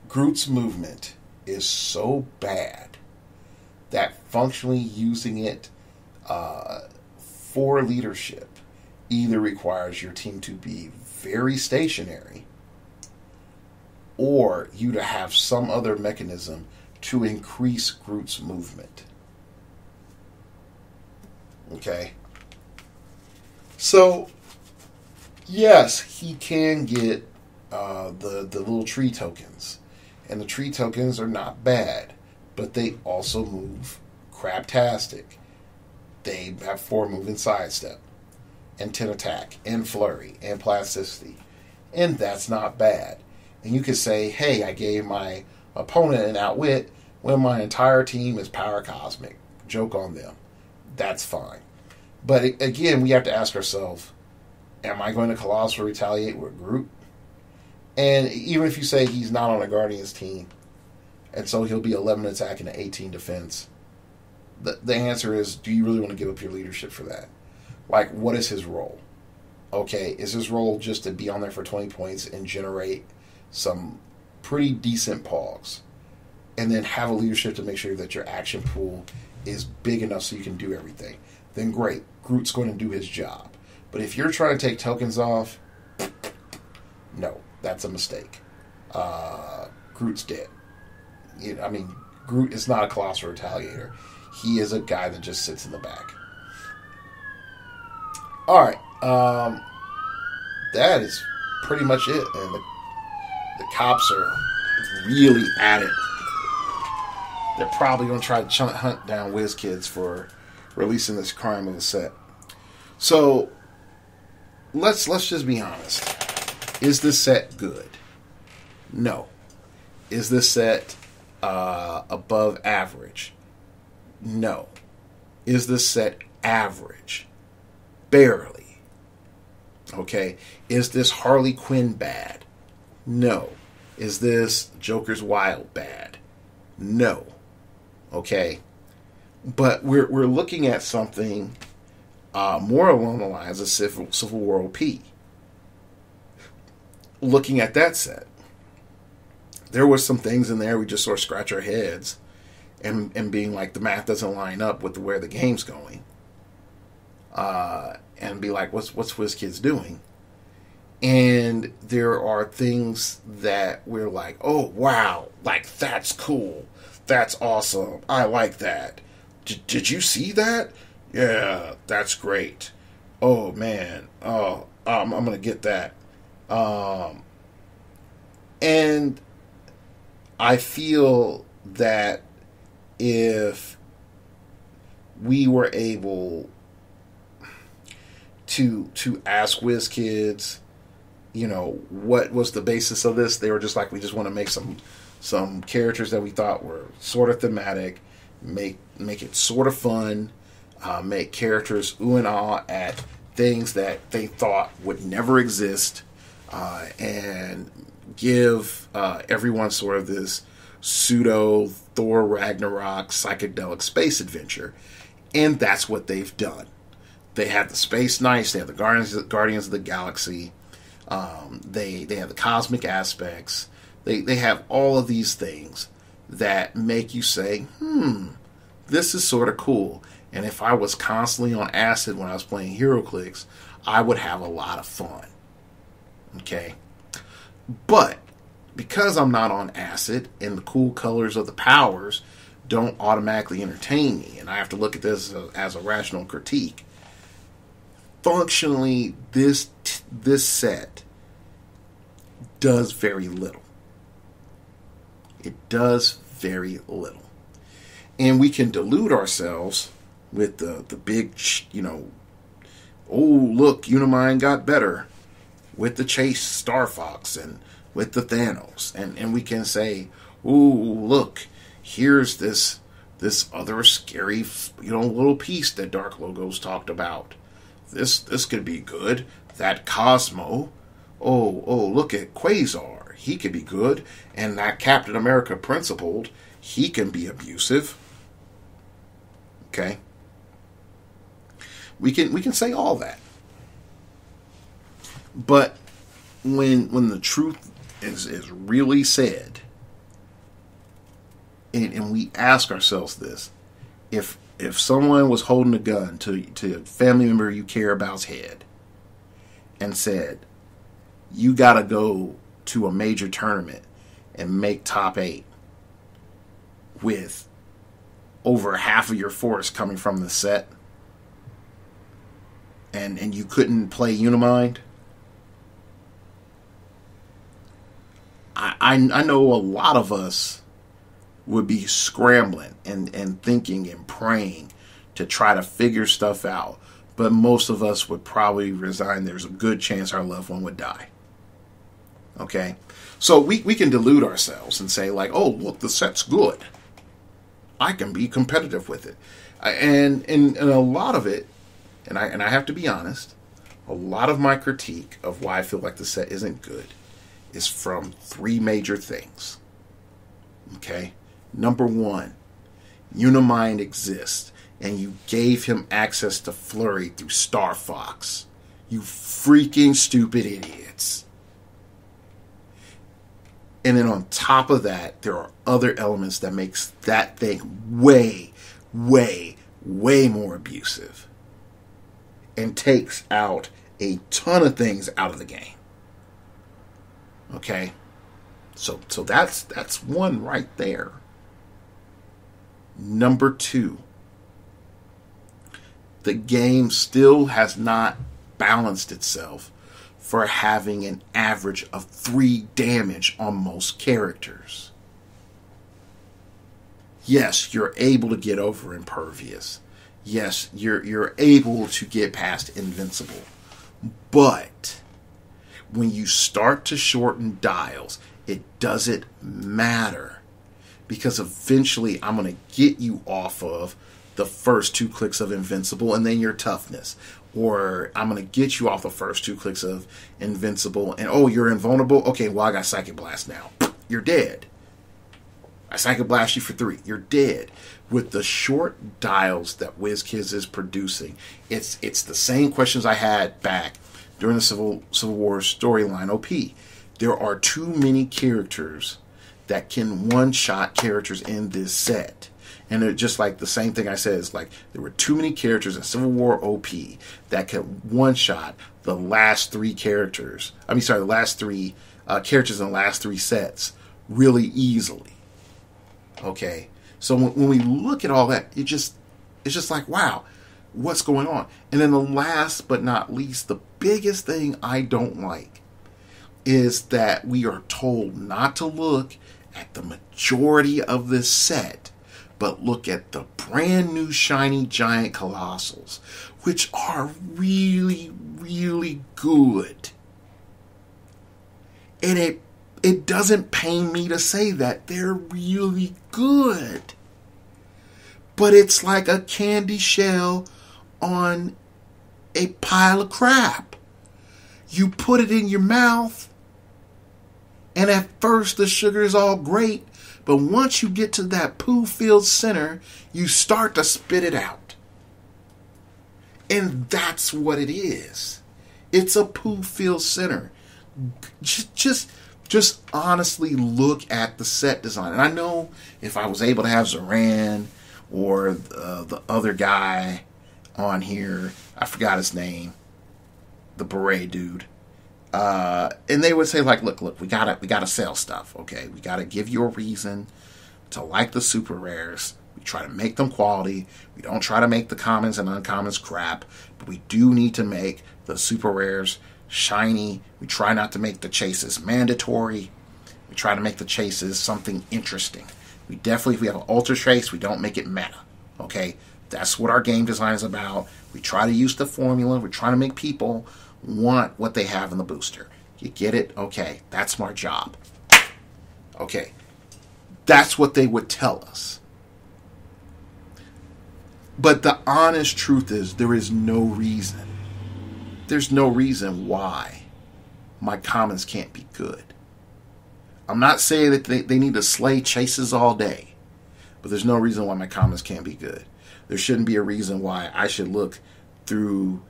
Groot's movement is so bad that functionally using it for leadership either requires your team to be very stationary or you to have some other mechanism to increase Groot's movement. Okay? So, yes, he can get the little tree tokens. And the tree tokens are not bad, but they also move craptastic. They have 4 move and sidestep, and 10 attack, and flurry, and plasticity. And that's not bad. And you could say, hey, I gave my opponent an outwit when my entire team is power cosmic. Joke on them. That's fine. But again, we have to ask ourselves, am I going to Colossal retaliate with Groot? And even if you say he's not on a Guardians team, and so he'll be 11 attack and 18 defense, the answer is, do you really want to give up your leadership for that? Like, what is his role? Okay, is his role just to be on there for 20 points and generate some pretty decent pogs, and then have a leadership to make sure that your action pool is big enough so you can do everything? Then great, Groot's going to do his job. But if you're trying to take tokens off, no, that's a mistake. Groot's dead. Groot is not a Colossal Retaliator. He is a guy that just sits in the back. Alright, that is pretty much it. And the cops are really at it. They're probably going to try to hunt down WizKids for releasing this crime of a set. So, let's just be honest. Is this set good? No. Is this set above average? No. Is this set average? Barely. Okay. Is this Harley Quinn bad? No. Is this Joker's Wild bad? No. Okay. But we're looking at something more along the lines of Civil War P. Looking at that set, there were some things in there we just sort of scratch our heads and being like, the math doesn't line up with where the game's going. And be like, what's WizKids doing? And there are things that we're like, oh, wow, like, that's cool. That's awesome. I like that. Did you see that? Yeah, that's great. Oh, man. Oh, I'm going to get that. And I feel that if we were able to ask WizKids, what was the basis of this, they were just like, we just want to make some characters that we thought were sort of thematic, make make it sort of fun, make characters ooh and ah at things that they thought would never exist, and give everyone sort of this pseudo Thor Ragnarok psychedelic space adventure. And that's what they've done. They have the Space Knights, they have the Guardians of the Galaxy, they have the cosmic aspects, they have all of these things that make you say, this is sort of cool. And if I was constantly on acid when I was playing heroclix, I would have a lot of fun. Okay? But because I'm not on acid and the cool colors of the powers don't automatically entertain me, and I have to look at this as a rational critique, functionally, this set does very little. It does very little. And we can delude ourselves with the big, oh, look, Unimind got better with the Chase Star Fox and with the Thanos. And we can say, ooh, look, here's this other scary, little piece that Dark Logos talked about. This could be good. That Cosmo. Oh, look at Quasar. He could be good. And that Captain America Principled, he can be abusive. Okay? We can say all that. But when the truth is really said, and we ask ourselves this, if someone was holding a gun to a family member you care about's head and said, you got to go to a major tournament and make top 8 with over half of your force coming from the set, and you couldn't play Unimind, I know a lot of us would be scrambling and thinking and praying to try to figure stuff out. But most of us would probably resign. There's a good chance our loved one would die. Okay? So we can delude ourselves and say, like, oh, look, the set's good. I can be competitive with it. And a lot of it, and I have to be honest, a lot of my critique of why I feel like the set isn't good is from 3 major things. Okay? Number 1, Unimind exists, and you gave him access to Flurry through Star Fox. You freaking stupid idiots. And then on top of that, there are other elements that makes that thing way, way, way more abusive. And takes out a ton of things out of the game. Okay? So that's one right there. Number 2, the game still has not balanced itself for having an average of 3 damage on most characters. Yes, you're able to get over Impervious. Yes, you're able to get past Invincible. But when you start to shorten dials, it doesn't matter. Because eventually I'm going to get you off of the first 2 clicks of Invincible and then your toughness. Or I'm going to get you off the first 2 clicks of Invincible and, oh, you're invulnerable? Okay, well, I got Psychic Blast now. You're dead. I Psychic Blast you for 3. You're dead. With the short dials that WizKids is producing, it's the same questions I had back during the Civil War storyline OP. There are too many characters that can one-shot characters in this set. And they're just like the same thing I said. It's like there were too many characters in Civil War OP that could one-shot the last 3 characters. The last 3 characters in the last 3 sets really easily. Okay? So when we look at all that, it's just like, wow, what's going on? And then the last but not least, the biggest thing I don't like is that we are told not to look at the majority of this set, but look at the brand new shiny giant Colossals, which are really, really good. And it doesn't pain me to say that they're really good. but it's like a candy shell on a pile of crap. You put it in your mouth, and at first the sugar is all great, but once you get to that poo-filled center, you start to spit it out. And that's what it is. It's a poo-filled center. Just honestly look at the set design. And I know if I was able to have Zoran or the other guy on here, I forgot his name, the beret dude, and they would say like, look, we gotta sell stuff, okay? We gotta give you a reason to like the super rares. We try to make them quality. We don't try to make the commons and uncommons crap, but we do need to make the super rares shiny. We try not to make the chases mandatory. We try to make the chases something interesting. We definitely, if we have an ultra chase, we don't make it meta, okay? That's what our game design is about. We try to use the formula. We're trying to make people want what they have in the booster. You get it? Okay, that's my job. Okay, that's what they would tell us. But the honest truth is there is no reason. There's no reason why my commons can't be good. I'm not saying that they need to slay chases all day, but there's no reason why my commons can't be good. There shouldn't be a reason why I should look through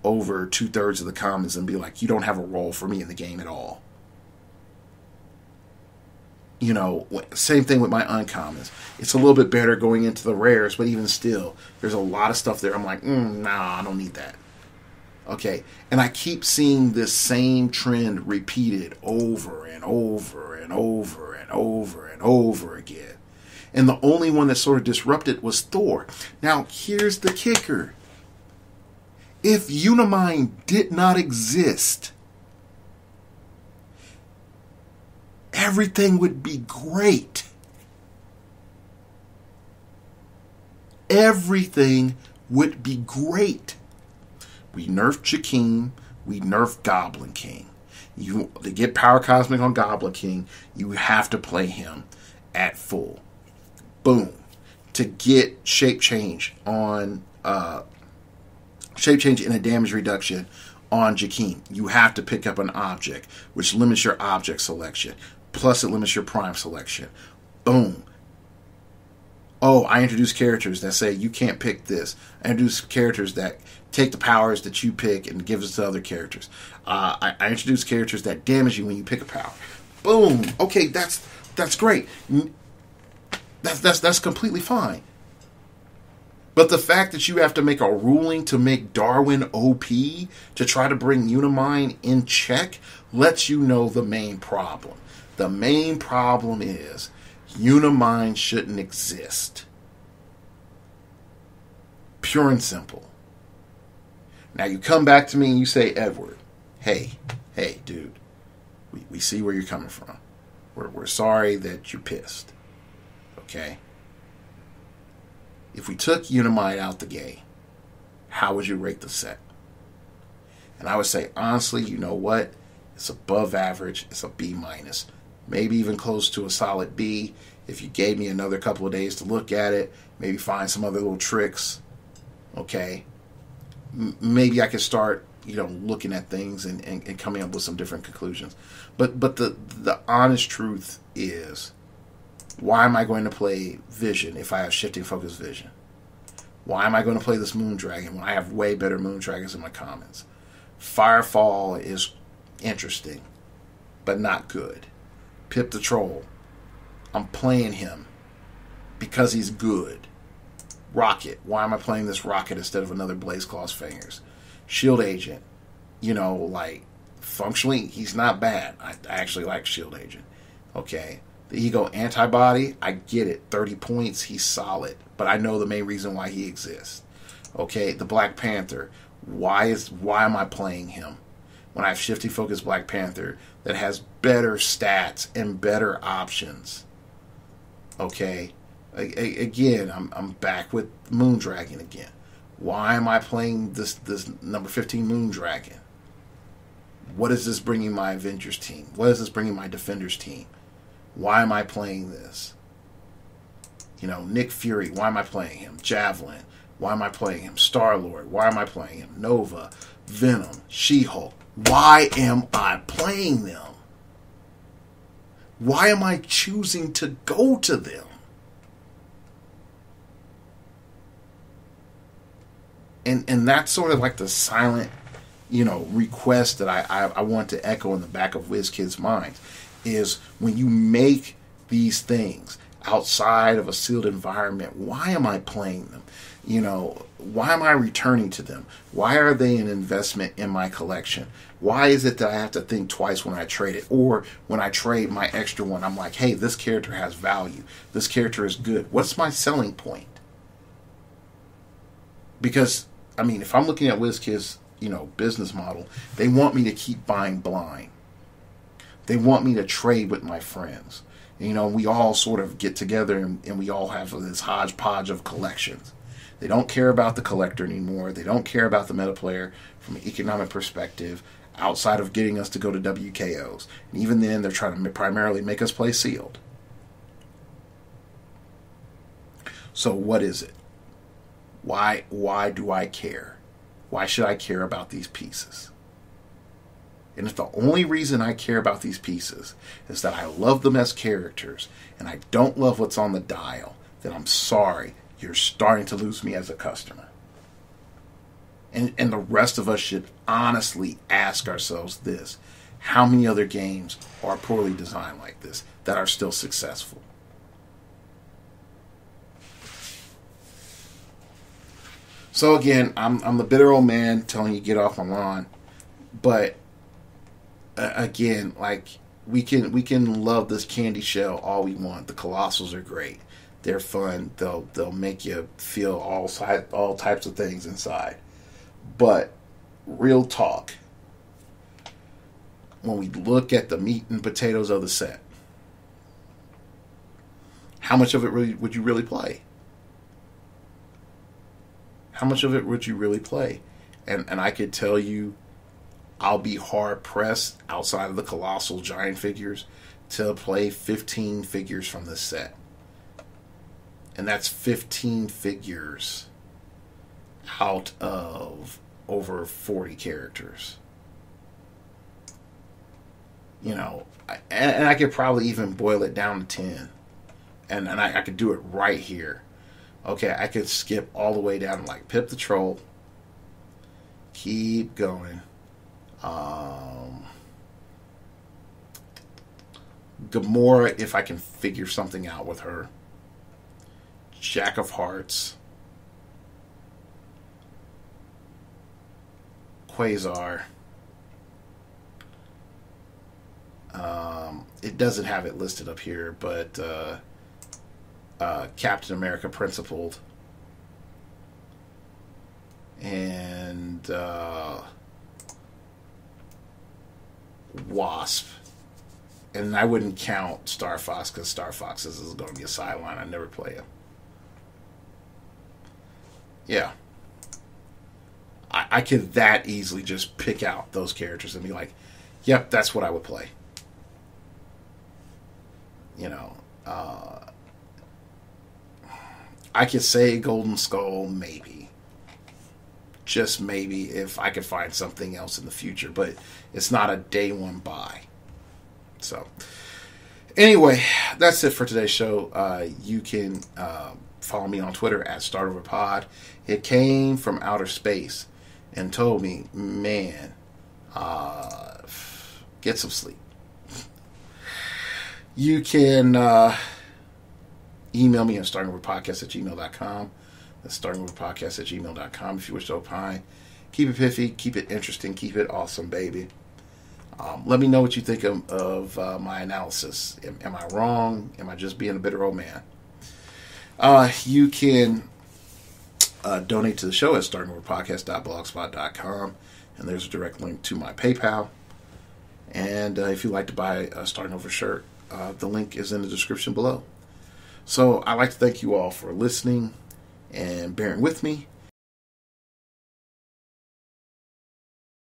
over 2/3 of the commons and be like, you don't have a role for me in the game at all. You know, same thing with my uncommons. It's a little bit better going into the rares, but even still, there's a lot of stuff there. I'm like, nah, I don't need that. Okay, and I keep seeing this same trend repeated over and over and over and over and over again. And the only one that sort of disrupted was Thor. Now, here's the kicker. If Unimind did not exist, everything would be great. Everything would be great. We nerfed Jakeem. We nerfed Goblin King. To get Power Cosmic on Goblin King, you have to play him at full. Boom. To get shape change on shape change and a damage reduction on Jakeem, you have to pick up an object, which limits your object selection. Plus, it limits your prime selection. Boom. Oh, I introduce characters that say you can't pick this. I introduce characters that take the powers that you pick and give it to other characters. I introduce characters that damage you when you pick a power. Boom. Okay, that's great. That's completely fine. But the fact that you have to make a ruling to make Darwin OP to try to bring Unimind in check lets you know the main problem. The main problem is Unimind shouldn't exist. Pure and simple. Now you come back to me and you say, Edward, hey, dude, we see where you're coming from. We're sorry that you're pissed. Okay? If we took Unimind out the game, how would you rate the set? And I would say, honestly, you know what? It's above average. It's a B-. Maybe even close to a solid B. If you gave me another couple of days to look at it, maybe find some other little tricks. Okay? Maybe I could start, looking at things and coming up with some different conclusions. But the honest truth is, why am I going to play Vision if I have Shifting Focus Vision? Why am I going to play this Moondragon when I have way better Moondragons in my commons? Firefall is interesting, but not good. Pip the Troll, I'm playing him because he's good. Rocket, why am I playing this Rocket instead of another Blaze Claw's Fingers? Shield Agent, functionally, he's not bad. I actually like Shield Agent. Okay. The Ego Antibody, I get it. 30 points, he's solid. But I know the main reason why he exists. Okay, the Black Panther, why am I playing him when I have Shifting Focus Black Panther that has better stats and better options? Okay, again, I'm back with Moondragon again. Why am I playing this number 15 Moondragon? What is this bringing my Avengers team? What is this bringing my Defenders team? Why am I playing this? Nick Fury, why am I playing him? Javelin, why am I playing him? Star-Lord, why am I playing him? Nova, Venom, She-Hulk, why am I playing them? Why am I choosing to go to them? And that's sort of like the silent, request that I want to echo in the back of WizKids' minds, is when you make these things outside of a sealed environment, why am I playing them? Why am I returning to them? Why are they an investment in my collection? Why is it that I have to think twice when I trade it? Or when I trade my extra one, I'm like, hey, this character has value. This character is good. What's my selling point? Because, if I'm looking at WizKids, business model, they want me to keep buying blind. They want me to trade with my friends. We all sort of get together and we all have this hodgepodge of collections. They don't care about the collector anymore. They don't care about the meta player from an economic perspective outside of getting us to go to WKOs. And even then, they're trying to primarily make us play sealed. So what is it? Why do I care? Why should I care about these pieces? And if the only reason I care about these pieces is that I love them as characters and I don't love what's on the dial, then I'm sorry, you're starting to lose me as a customer. And the rest of us should honestly ask ourselves this: how many other games are poorly designed like this that are still successful? So again, I'm the bitter old man telling you get off my lawn, but again, like we can love this candy shell all we want. The Colossals are great. They're fun. They'll make you feel all types of things inside. But real talk, when we look at the meat and potatoes of the set, how much of it would you really play? How much of it would you really play? And I could tell you, I'll be hard pressed outside of the Colossal giant figures to play 15 figures from this set. And that's 15 figures out of over 40 characters. And I could probably even boil it down to 10. And I could do it right here. Okay, I could skip all the way down to like Pip the Troll. Keep going. Gamora, if I can figure something out with her. Jack of Hearts. Quasar. It doesn't have it listed up here, but Captain America Principled. And Wasp. And I wouldn't count Star Fox because Star Fox is going to be a sideline. I never play him. Yeah. I could that easily just pick out those characters and be like, yep, that's what I would play. I could say Golden Skull, maybe. Just maybe, if I could find something else in the future. But it's not a day one buy. So, anyway, that's it for today's show. You can follow me on Twitter at StartOverPod. It came from outer space and told me, man, get some sleep. You can email me at startingoverpodcast@gmail.com. That's startingoverpodcast@gmail.com if you wish to opine. Keep it piffy, keep it interesting, keep it awesome, baby. Let me know what you think of my analysis. Am I wrong? Am I just being a bitter old man? You can donate to the show at startingoverpodcast.blogspot.com, and there's a direct link to my PayPal. And if you'd like to buy a Starting Over shirt, the link is in the description below. So I'd like to thank you all for listening and bearing with me.